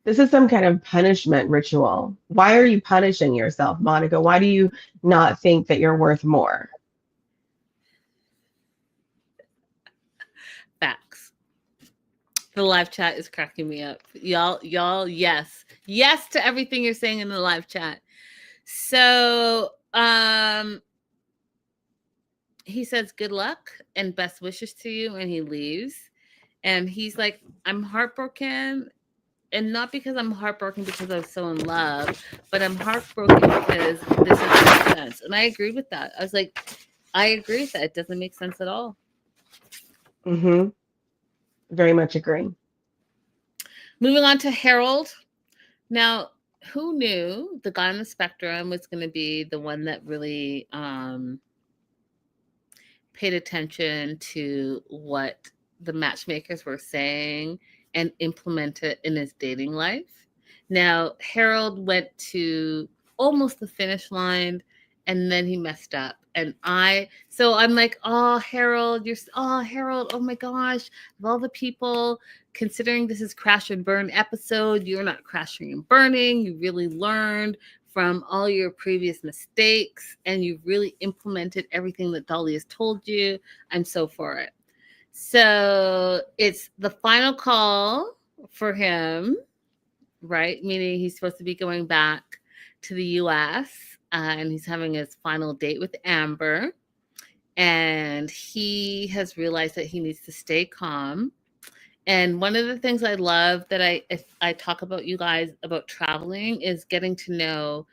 This is some kind of punishment ritual. Why are you punishing yourself, Monica? Why do you not think that you're worth more? Facts. The live chat is cracking me up. Y'all, yes. Yes to everything you're saying in the live chat. So, he says good luck and best wishes to you, and he leaves. And he's like, I'm heartbroken. And not because I'm heartbroken because I was so in love, but I'm heartbroken because this doesn't make sense. And I agreed with that. I was like, I agree with that. It doesn't make sense at all. Mm-hmm. Very much agree. Moving on to Harold. Now, who knew the guy on the spectrum was going to be the one that really paid attention to what the matchmakers were saying and implemented in his dating life? Now, Harold went to almost the finish line and then he messed up. And I'm like, oh, Harold, Harold, oh my gosh, of all the people, considering this is Crash and Burn episode, you're not crashing and burning. You really learned from all your previous mistakes and you've really implemented everything that Dolly has told you. I'm so for it. So it's the final call for him, right? Meaning he's supposed to be going back to the US and he's having his final date with Amber. And he has realized that he needs to stay calm. And one of the things I love that I talk about you guys about traveling is getting to know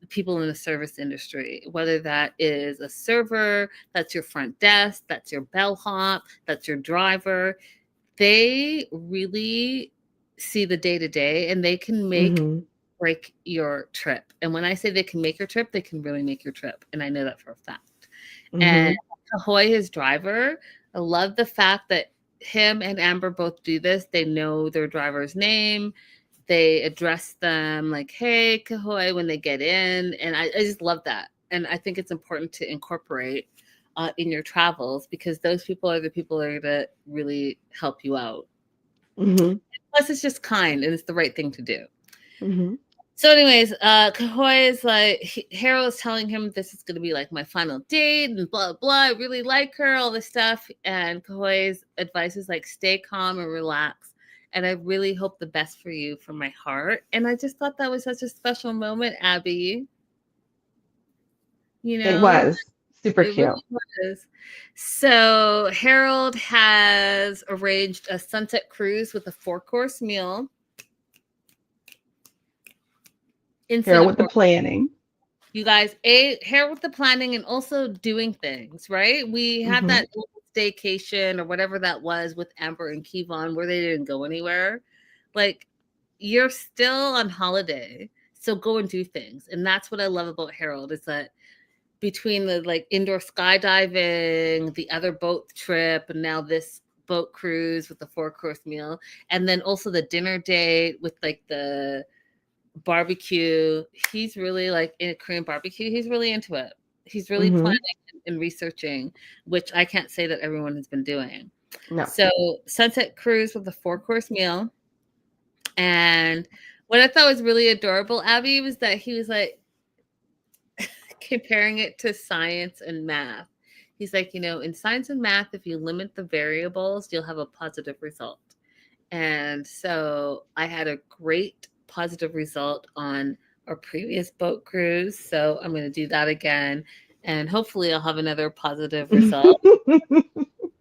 people in the service industry, whether that is a server, that's your front desk, that's your bellhop, that's your driver. They really see the day to day and they can make break your trip. And when I say they can make your trip, they can really make your trip. And I know that for a fact. And Ahoy, his driver, I love the fact that him and Amber both do this. They know their driver's name. They address them like, hey, Kahoy, when they get in. And I just love that. And I think it's important to incorporate in your travels because those people are the people that are going to really help you out. Plus, it's just kind and it's the right thing to do. So anyways, Kahoy is like, Harold is telling him this is going to be like my final date and blah, blah. I really like her, all this stuff. And Kahoy's advice is like, stay calm and relax. And I really hope the best for you from my heart. And I just thought that was such a special moment, Abby. You know? It was super cute. Really was. So Harold has arranged a sunset cruise with a 4-course meal. Harold with the planning. You guys, Harold with the planning and also doing things, right? We had that staycation or whatever that was with Amber and Kevon where they didn't go anywhere. Like, you're still on holiday, so go and do things. And that's what I love about Harold is that between the like indoor skydiving, the other boat trip, and now this boat cruise with the 4-course meal, and then also the dinner date with like the barbecue. He's really like in a Korean barbecue. He's really into it. He's really planning and researching, which I can't say that everyone has been doing. No. So sunset cruise with a 4-course meal. And what I thought was really adorable, Abby, was that he was like comparing it to science and math. He's like, in science and math, if you limit the variables, you'll have a positive result. And so I had a great positive result on our previous boat cruise. So I'm going to do that again. And hopefully I'll have another positive result.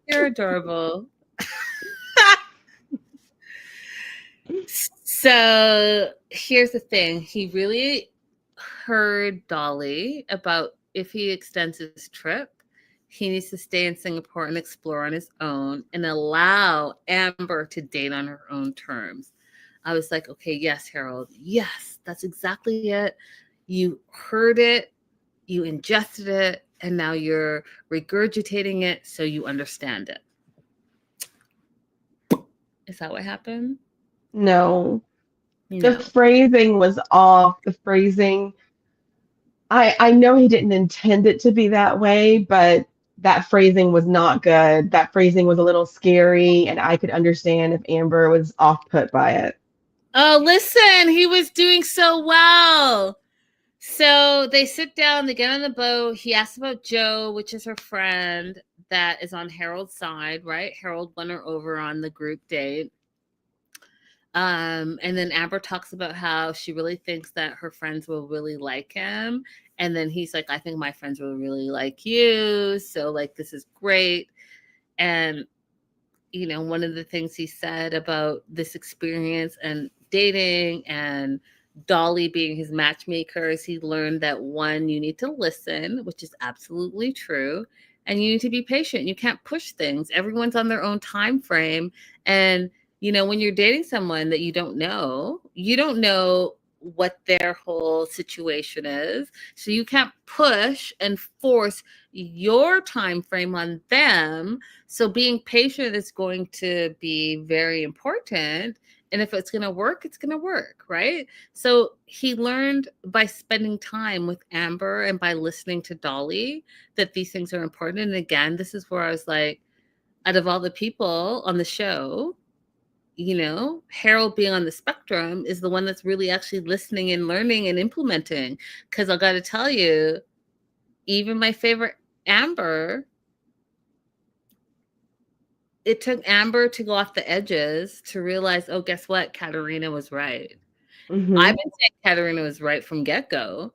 You're adorable. So here's the thing. He really heard Dolly about if he extends his trip, he needs to stay in Singapore and explore on his own and allow Amber to date on her own terms. I was like, okay, yes, Harold. Yes, that's exactly it. You heard it, you ingested it, and now you're regurgitating it so you understand it. Is that what happened? No. The phrasing was off. The phrasing, I know he didn't intend it to be that way, but that phrasing was not good. That phrasing was a little scary, and I could understand if Amber was off-put by it. Oh, listen, he was doing so well. So they sit down, they get on the boat. He asks about Joe, which is her friend that is on Harold's side, right? Harold won her over on the group date. And then Amber talks about how she really thinks that her friends will really like him. And then he's like, I think my friends will really like you. So like, this is great. And, one of the things he said about this experience and dating and Dolly being his matchmaker is he learned that one, you need to listen, which is absolutely true. and you need to be patient. You can't push things. Everyone's on their own time frame. And, when you're dating someone that you don't know what their whole situation is. So you can't push and force your time frame on them. So being patient is going to be very important. And if it's going to work, it's going to work, right? So he learned by spending time with Amber and by listening to Dolly that these things are important. And again, this is where I was like, out of all the people on the show, Harold being on the spectrum is the one that's really actually listening and learning and implementing. Because I got to tell you, even my favorite Amber, it took Amber to go off the edges to realize, oh, guess what? Katerina was right. Mm-hmm. I've been saying Katerina was right from get-go.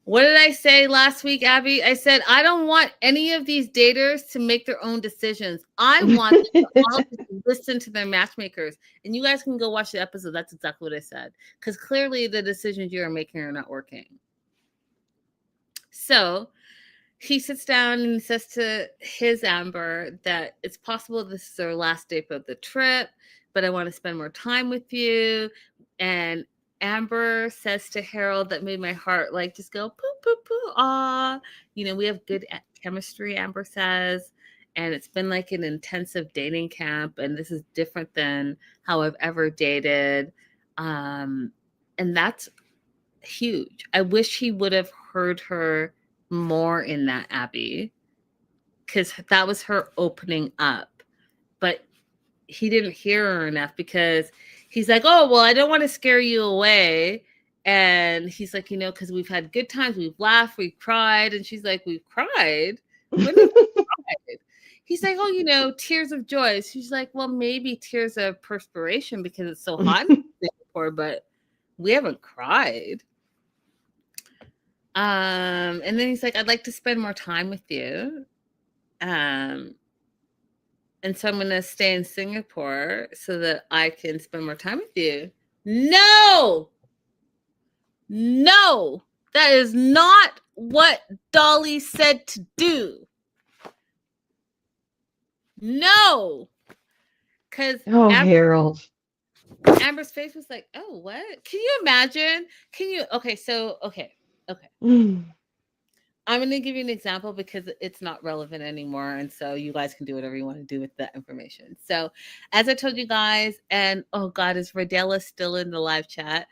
What did I say last week, Abby? I said, I don't want any of these daters to make their own decisions. I want them to all listen to their matchmakers. And you guys can go watch the episode. That's exactly what I said. Because clearly the decisions you are making are not working. So he sits down and says to his Amber that it's possible this is our last date of the trip, but I want to spend more time with you. And Amber says to Harold, that made my heart like just go poo, poo, poo, ah. We have good chemistry, Amber says. And it's been like an intensive dating camp. And this is different than how I've ever dated. And that's huge. I wish he would have heard her more in that, Abby, because that was her opening up. But he didn't hear her enough because he's like, oh, well, I don't want to scare you away. And he's like, because we've had good times. We've laughed. We've cried. And she's like, we've cried? When have we cried? He's like, oh, tears of joy. She's like, well, maybe tears of perspiration because it's so hot in Singapore, but we haven't cried. And then he's like, I'd like to spend more time with you. And so I'm going to stay in Singapore so that I can spend more time with you. No, that is not what Dolly said to do. No. Because Harold. Amber's face was like, oh, what? Can you imagine? Okay. I'm going to give you an example because it's not relevant anymore. And so you guys can do whatever you want to do with that information. So as I told you guys, and oh God, is Rodella still in the live chat?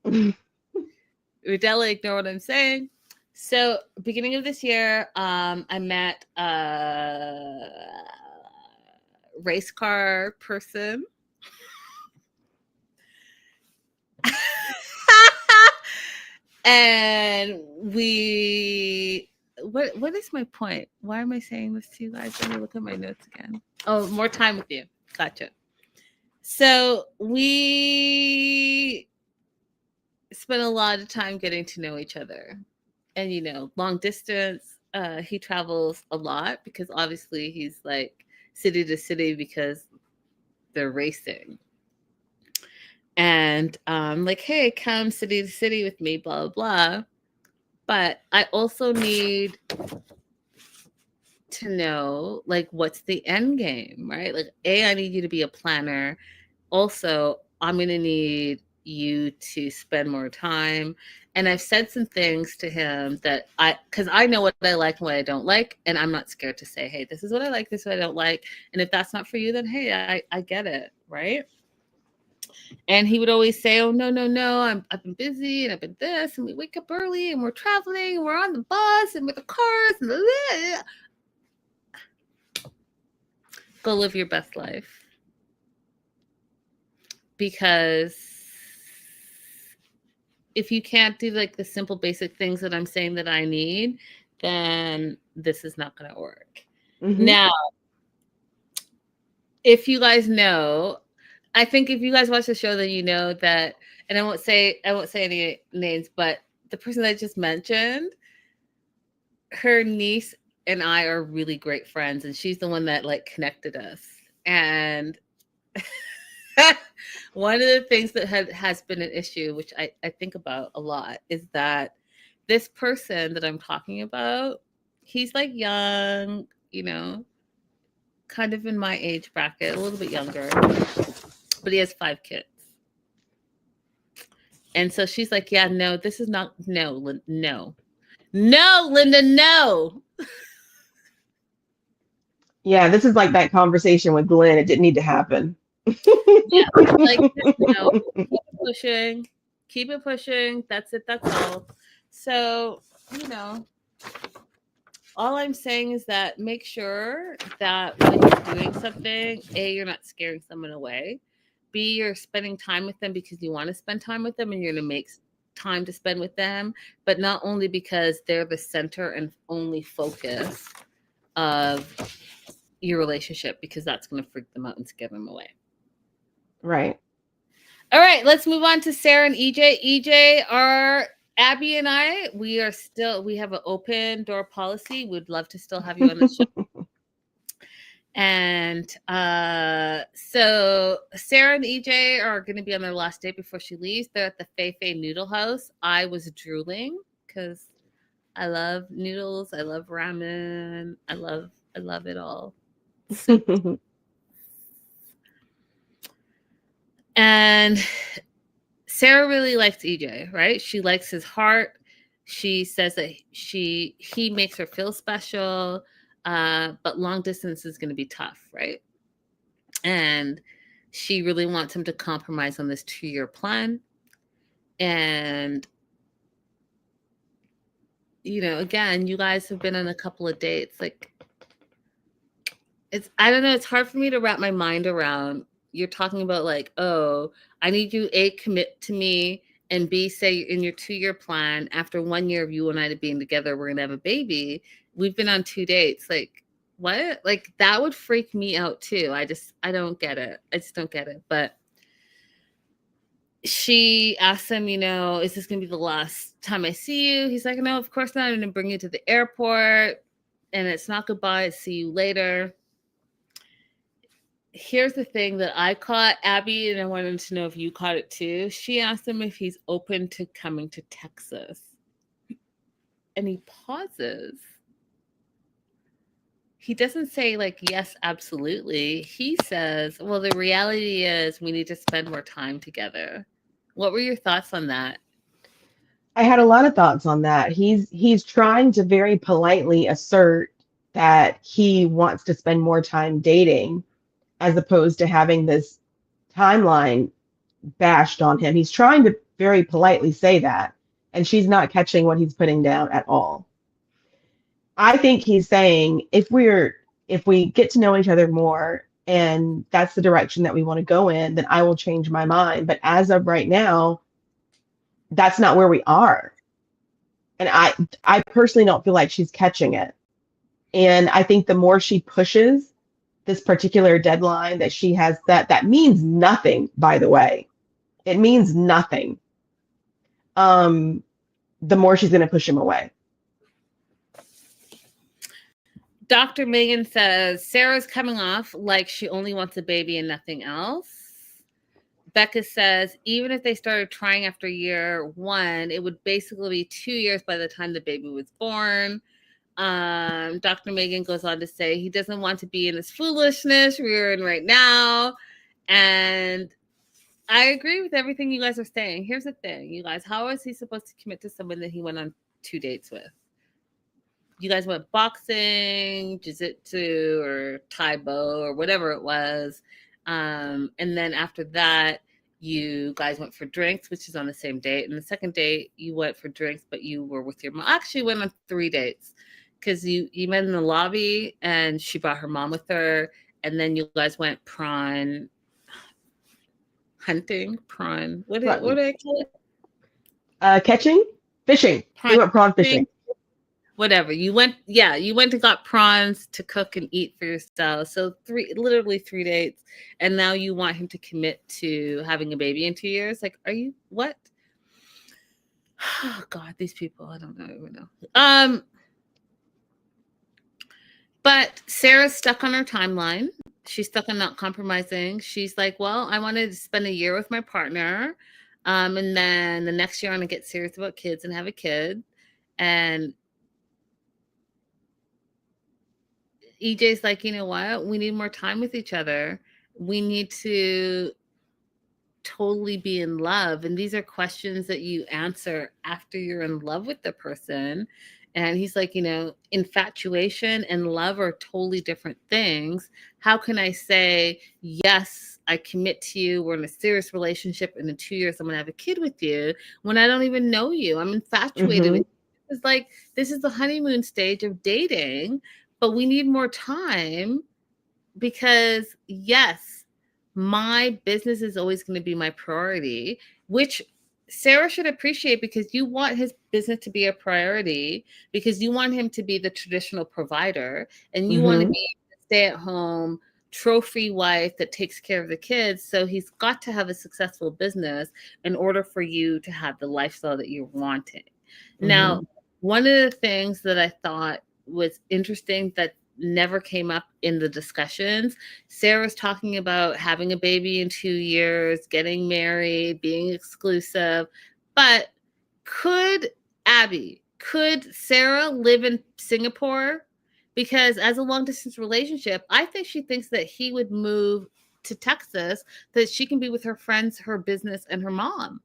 Rodella, ignore what I'm saying. So beginning of this year, I met a race car person. And what is my point? Why am I saying this to you guys? Let me look at my notes again. Oh, more time with you. Gotcha. So we spent a lot of time getting to know each other. And, long distance, he travels a lot because obviously he's like city to city because they're racing. And like, hey, come city to city with me, blah, blah, blah. But I also need to know, like, what's the end game, right? Like, I need you to be a planner. Also, I'm going to need you to spend more time. And I've said some things to him that because I know what I like and what I don't like. And I'm not scared to say, hey, this is what I like, this is what I don't like. And if that's not for you, then hey, I get it, right? And he would always say, oh, no, I've been busy and I've been this, and we wake up early and we're traveling and we're on the bus and with the cars. And go live your best life. Because if you can't do like the simple basic things that I'm saying that I need, then this is not going to work. Mm-hmm. Now, if you guys know, I think if you guys watch the show, then you know that, and I won't say any names, but the person that I just mentioned, her niece and I are really great friends, and she's the one that like connected us. And one of the things that has been an issue, which I think about a lot, is that this person that I'm talking about, he's like young, you know, kind of in my age bracket, a little bit younger, but he has 5 kids. And so she's like, yeah, no, this is not, no, no, Linda, no. Yeah, this is like that conversation with Glenn. It didn't need to happen. Yeah, like, no, keep it pushing. That's it. That's all. So, you know, all I'm saying is that make sure that when you're doing something, A, you're not scaring someone away. B, you're spending time with them because you want to spend time with them and you're going to make time to spend with them, but not only because they're the center and only focus of your relationship, because that's going to freak them out and scare them away. Right. All right, let's move on to Sarah and EJ. EJ, are Abby and I, we have an open door policy. We'd love to still have you on the show. And so Sarah and EJ are going to be on their last day before she leaves. They're at the Fei Fei Noodle House. I was drooling because I love noodles. I love ramen. I love it all. And Sarah really likes EJ, right? She likes his heart. She says that he makes her feel special, but long distance is going to be tough, right? And she really wants him to compromise on this 2-year plan. And, you know, again, you guys have been on a couple of dates. Like, I don't know. It's hard for me to wrap my mind around. You're talking about like, oh, I need you, A, commit to me, and B, say in your 2-year plan, after 1 year of you and I being together, we're going to have a baby. We've been on 2 dates. Like, what? Like, that would freak me out too. I don't get it. I just don't get it. But she asked him, you know, is this going to be the last time I see you? He's like, no, of course not. I'm going to bring you to the airport, and it's not goodbye. It's see you later. Here's the thing that I caught, Abby, and I wanted to know if you caught it too. She asked him if he's open to coming to Texas. And he pauses. He doesn't say, like, yes, absolutely. He says, well, the reality is we need to spend more time together. What were your thoughts on that? I had a lot of thoughts on that. He's trying to very politely assert that he wants to spend more time dating, as opposed to having this timeline bashed on him. He's trying to very politely say that, and she's not catching what he's putting down at all. I think he's saying if we get to know each other more and that's the direction that we want to go in, then I will change my mind. But as of right now, that's not where we are. And I personally don't feel like she's catching it. And I think the more she pushes this particular deadline that she has set, that means nothing, by the way. It means nothing. The more she's going to push him away. Dr. Megan says, Sarah's coming off like she only wants a baby and nothing else. Becca says, even if they started trying after year 1, it would basically be 2 years by the time the baby was born. Dr. Megan goes on to say he doesn't want to be in this foolishness we're in right now. And I agree with everything you guys are saying. Here's the thing, you guys. How is he supposed to commit to someone that he went on 2 dates with? You guys went boxing, jiu-jitsu, or Taibo, or whatever it was. And then after that, you guys went for drinks, which is on the same date. And the second date, you went for drinks, but you were with your mom. Actually, went on 3 dates because you met in the lobby, and she brought her mom with her. And then you guys went prawn hunting. Prawn. What do I call it? Catching? Fishing. We went prawn fishing. Whatever. You went and got prawns to cook and eat for yourself. So literally 3 dates. And now you want him to commit to having a baby in 2 years. Like, are you, what? Oh God, these people, I don't know. But Sarah's stuck on her timeline. She's stuck on not compromising. She's like, well, I wanted to spend a year with my partner. And then the next year I'm going to get serious about kids and have a kid. And EJ's like, you know what? We need more time with each other. We need to totally be in love. And these are questions that you answer after you're in love with the person. And he's like, infatuation and love are totally different things. How can I say, yes, I commit to you, we're in a serious relationship, and in 2 years I'm gonna have a kid with you, when I don't even know you? I'm infatuated with you. It's like, this is the honeymoon stage of dating, but we need more time because, yes, my business is always going to be my priority, which Sarah should appreciate, because you want his business to be a priority, because you want him to be the traditional provider, and you want to be a stay-at-home trophy wife that takes care of the kids. So he's got to have a successful business in order for you to have the lifestyle that you're wanting. Now, one of the things that I thought was interesting that never came up in the discussions, Sarah's talking about having a baby in 2 years, getting married, being exclusive. But could Sarah live in Singapore? Because as a long distance relationship, I think she thinks that he would move to Texas, that she can be with her friends, her business, and her mom.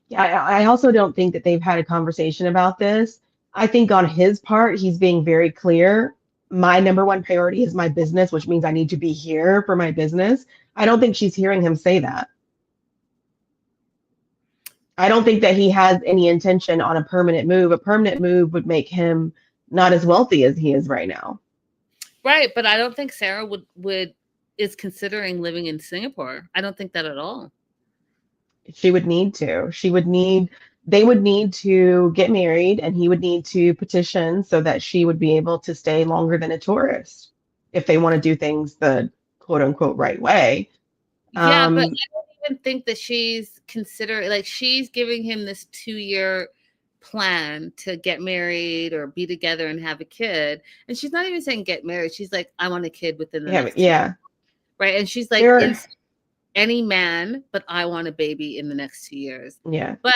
Yeah, I also don't think that they've had a conversation about this. I think on his part, he's being very clear. My number one priority is my business, which means I need to be here for my business. I don't think she's hearing him say that. I don't think that he has any intention on a permanent move. A permanent move would make him not as wealthy as he is right now. Right, but I don't think Sarah is considering living in Singapore. I don't think that at all. She would need to. They would need to get married, and he would need to petition so that she would be able to stay longer than a tourist if they want to do things the quote unquote right way. Yeah, but I don't even think that she's considering, like, she's giving him this 2-year plan to get married or be together and have a kid. And she's not even saying get married. She's like, I want a kid within the next 2 years. Right. And she's like, any man, but I want a baby in the next 2 years. Yeah. But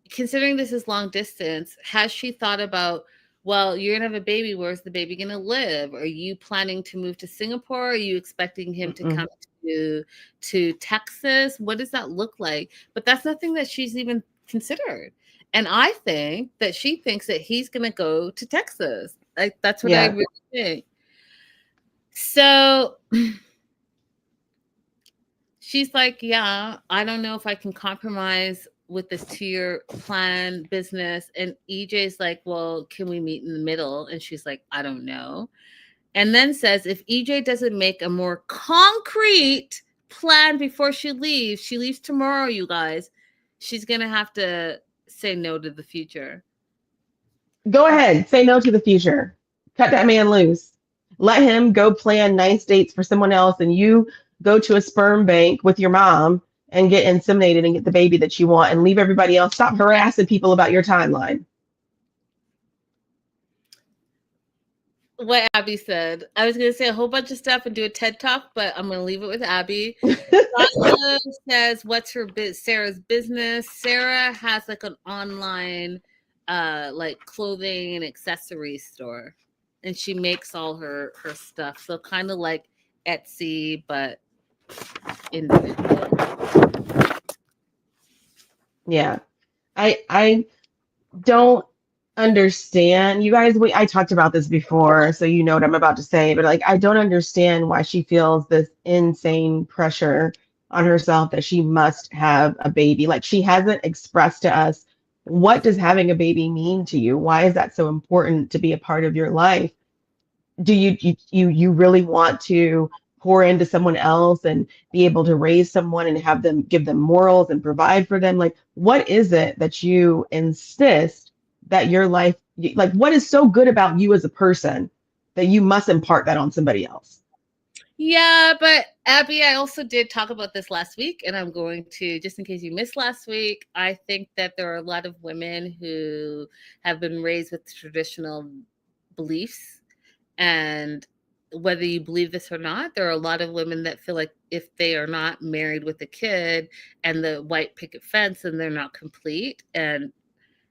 considering this is long distance, has she thought about, well, you're going to have a baby, where's the baby going to live? Are you planning to move to Singapore? Are you expecting him to come to Texas? What does that look like? But that's nothing that she's even considered. And I think that she thinks that he's going to go to Texas. Like, that's what I really think. So she's like, yeah, I don't know if I can compromise with this 2-year plan business. And EJ's like, well, can we meet in the middle? And she's like, I don't know. And then says, if EJ doesn't make a more concrete plan before she leaves tomorrow, you guys, she's going to have to say no to the future. Go ahead. Say no to the future. Cut that man loose. Let him go plan nice dates for someone else, and you go to a sperm bank with your mom and get inseminated and get the baby that you want, and leave everybody else. Stop harassing people about your timeline. What Abby said. I was going to say a whole bunch of stuff and do a TED Talk, but I'm going to leave it with Abby. Says, what's Sarah's business? Sarah has like an online like clothing and accessory store, and she makes all her stuff. So kind of like Etsy, but individual. Yeah. I don't understand. You guys, I talked about this before, so you know what I'm about to say, but like, I don't understand why she feels this insane pressure on herself that she must have a baby. Like, she hasn't expressed to us, what does having a baby mean to you? Why is that so important to be a part of your life? Do you really want to pour into someone else and be able to raise someone and have them, give them morals and provide for them? Like, what is it that you insist that your life, like, what is so good about you as a person that you must impart that on somebody else? Yeah, but Abby, I also did talk about this last week, and I'm going to, just in case you missed last week, I think that there are a lot of women who have been raised with traditional beliefs. And whether you believe this or not, there are a lot of women that feel like if they are not married with a kid and the white picket fence, then they're not complete. And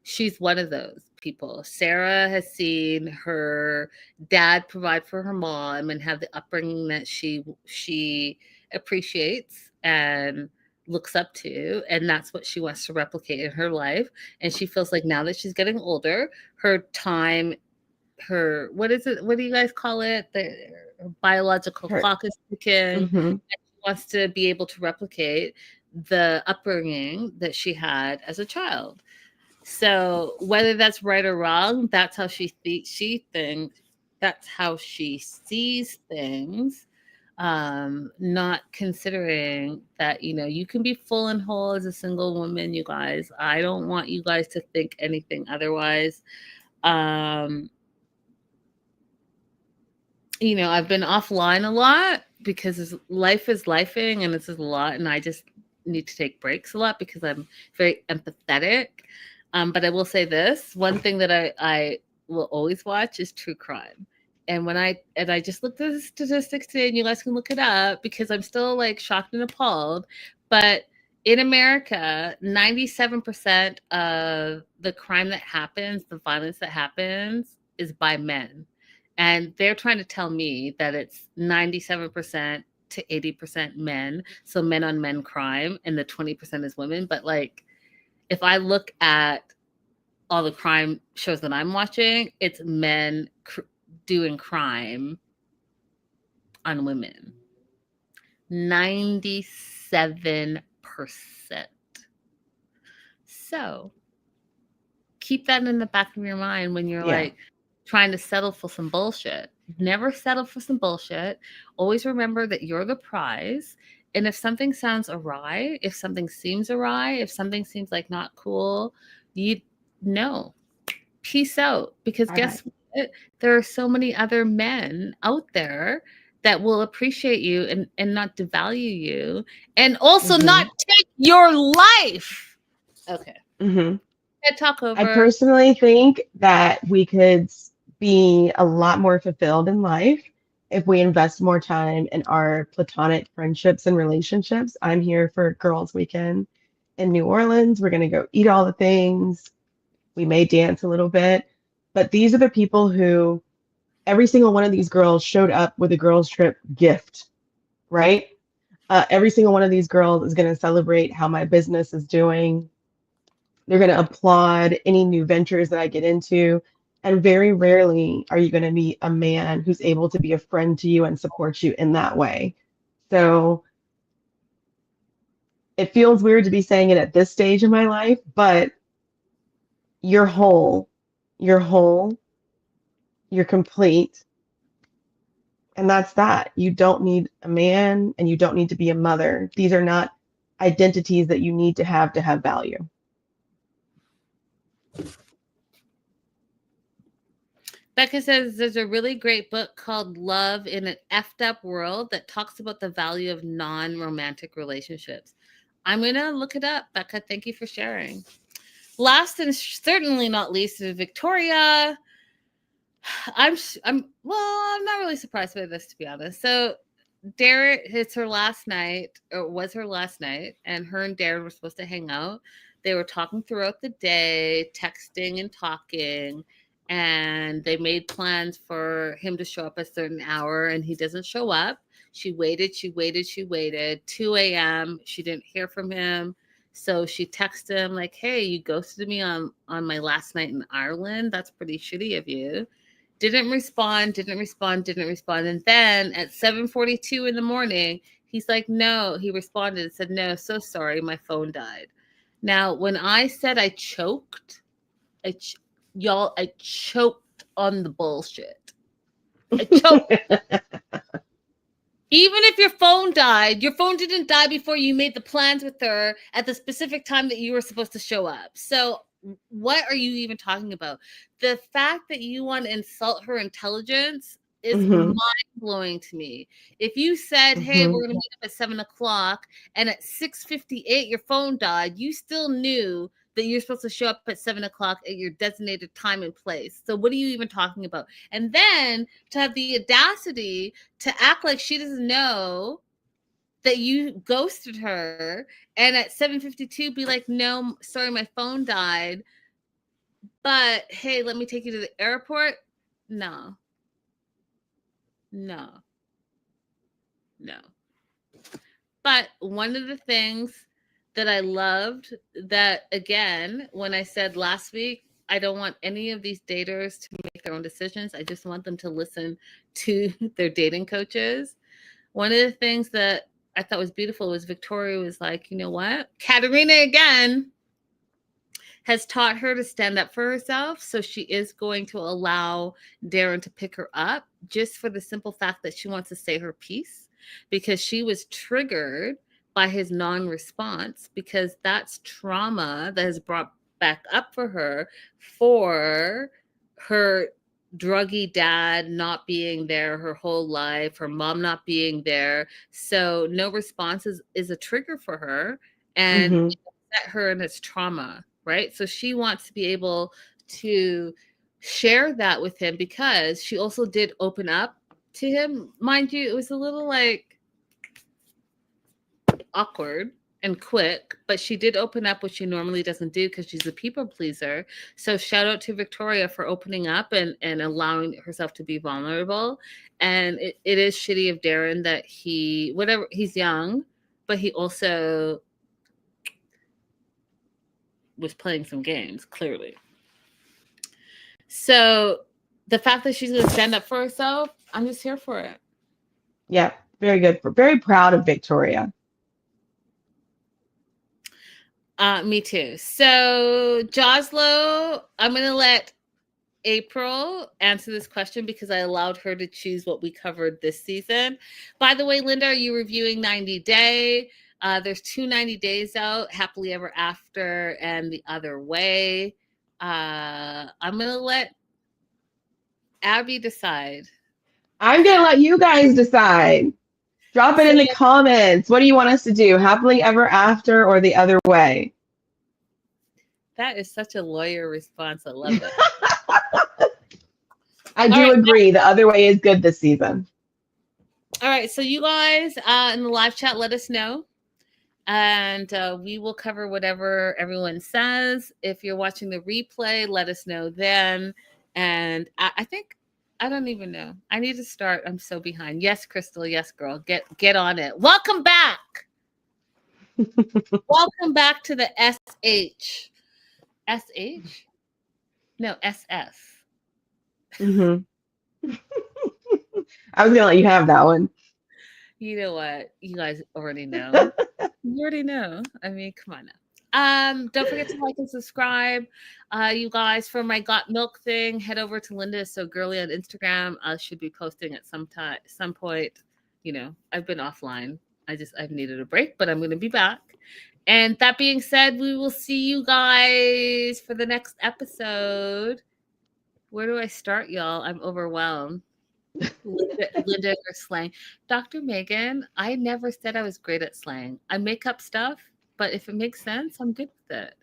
she's one of those. people. Sarah has seen her dad provide for her mom and have the upbringing that she appreciates and looks up to, and that's what she wants to replicate in her life. And she feels like now that she's getting older, her time, her what is it? What do you guys call it? The biological Her, clock is ticking. hmm And she wants to be able to replicate the upbringing that she had as a child. So whether that's right or wrong, that's how she thinks. That's how she sees things. Not considering that, you know, you can be full and whole as a single woman, you guys. I don't want you guys to think anything otherwise. You know, I've been offline a lot because life is lifing and this is a lot, and I just need to take breaks a lot because I'm very empathetic. But I will say this, one thing that I will always watch is true crime. And I just looked at the statistics today, and you guys can look it up because I'm still like shocked and appalled. But in America, 97% of the crime that happens, the violence that happens, is by men. And they're trying to tell me that it's 97% to 80% men. So men on men crime, and the 20% is women. But like, if I look at all the crime shows that I'm watching, it's men doing crime on women. 97%. So keep that in the back of your mind when you're Yeah. like trying to settle for some bullshit. Never settle for some bullshit. Always remember that you're the prize. And if something sounds awry, if something seems awry, if something seems like not cool, you know, peace out. Because guess what? There are so many other men out there that will appreciate you and not devalue you, and also not take your life. Okay. Mm-hmm. Talk over. I personally think that we could be a lot more fulfilled in life if we invest more time in our platonic friendships and relationships. I'm here for Girls Weekend in New Orleans. We're going to go eat all the things. We may dance a little bit. But these are the people who every single one of these girls showed up with a girls' trip gift, right? Every single one of these girls is going to celebrate how my business is doing. They're going to applaud any new ventures that I get into. And very rarely are you going to meet a man who's able to be a friend to you and support you in that way. So it feels weird to be saying it at this stage in my life, but you're whole. You're whole. You're complete. And that's that. You don't need a man and you don't need to be a mother. These are not identities that you need to have value. Becca says there's a really great book called Love in an Effed Up World that talks about the value of non-romantic relationships. I'm going to look it up. Becca, thank you for sharing. Last and certainly not least is Victoria. I'm not really surprised by this, to be honest. So Darren, it's her last night, or was her last night, and her and Darren were supposed to hang out. They were talking throughout the day, texting and talking, and they made plans for him to show up a certain hour, and he doesn't show up. She waited. 2 a.m. She didn't hear from him. So she texted him like, hey, you ghosted me on my last night in Ireland. That's pretty shitty of you. Didn't respond. And then at 7:42 in the morning, he's like, no, he responded and said, no, so sorry, my phone died. Now, when I said I choked, I choked on the bullshit. I choked. Even if your phone died, your phone didn't die before you made the plans with her at the specific time that you were supposed to show up. So what are you even talking about? The fact that you want to insult her intelligence is mind-blowing to me. If you said, hey, we're going to meet up at 7:00 and at 6:58 your phone died, you still knew that you're supposed to show up at 7:00 at your designated time and place. So what are you even talking about? And then to have the audacity to act like she doesn't know that you ghosted her, and at 7:52 be like, no, sorry, my phone died. But hey, let me take you to the airport. No. But one of the things that I loved, that again, when I said last week, I don't want any of these daters to make their own decisions. I just want them to listen to their dating coaches. One of the things that I thought was beautiful was Victoria was like, you know what? Katerina again has taught her to stand up for herself. So she is going to allow Darren to pick her up just for the simple fact that she wants to say her piece, because she was triggered by his non-response, because that's trauma that has brought back up for her druggy dad not being there her whole life, her mom not being there. So no response is a trigger for her, and Mm-hmm. it upset her, and it's trauma, right? So she wants to be able to share that with him, because she also did open up to him. Mind you, it was a little like awkward and quick, but she did open up, which she normally doesn't do because she's a people pleaser. So shout out to Victoria for opening up and allowing herself to be vulnerable. And it is shitty of Darren that he's young, but he also was playing some games, clearly. So the fact that she's going to stand up for herself, I'm just here for it. Yeah, very good. Very proud of Victoria. Me too. So Joslo, I'm going to let April answer this question because I allowed her to choose what we covered this season. By the way, Linda, are you reviewing 90 Day? There's 2 90 Days out, Happily Ever After and The Other Way. I'm going to let Abby decide. I'm going to let you guys decide. Drop it in the comments. What do you want us to do? Happily Ever After or The Other Way? That is such a lawyer response. I love it. I do agree. The Other Way is good this season. All right. So you guys in the live chat, let us know. And we will cover whatever everyone says. If you're watching the replay, let us know then. And I think, I don't even know. I need to start. I'm so behind. Yes, Crystal. Yes, girl. Get on it. Welcome back. Welcome back to the SH. SH? No, SS. Mm-hmm. I was going to let you have that one. You know what? You guys already know. You already know. I mean, come on now. Don't forget to like and subscribe. You guys, for my Got Milk thing, head over to Linda So Girly on Instagram. I should be posting at some point. You know, I've been offline. I've needed a break, but I'm going to be back. And that being said, we will see you guys for the next episode. Where do I start, y'all? I'm overwhelmed. Linda or slang. Dr. Megan, I never said I was great at slang. I make up stuff, but if it makes sense, I'm good with it.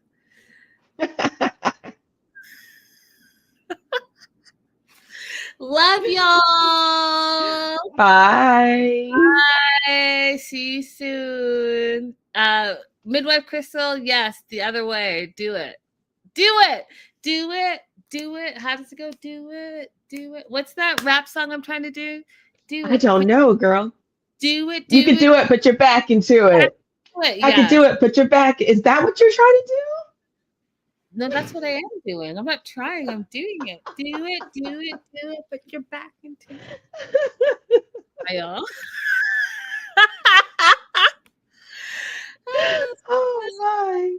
Love y'all. Bye. Bye. See you soon. Midwife Crystal, yes, The Other Way. Do it. Do it. Do it. Do it. How does it go? Do it. Do it. What's that rap song I'm trying to do? Do it. I don't know, girl. Do it. You can do it. Put your back into it. I can do it. Put your back. Is that what you're trying to do? No, that's what I am doing. I'm not trying. I'm doing it. Do it. Do it. Do it. Put your back into it. Bye, y'all. Oh, my.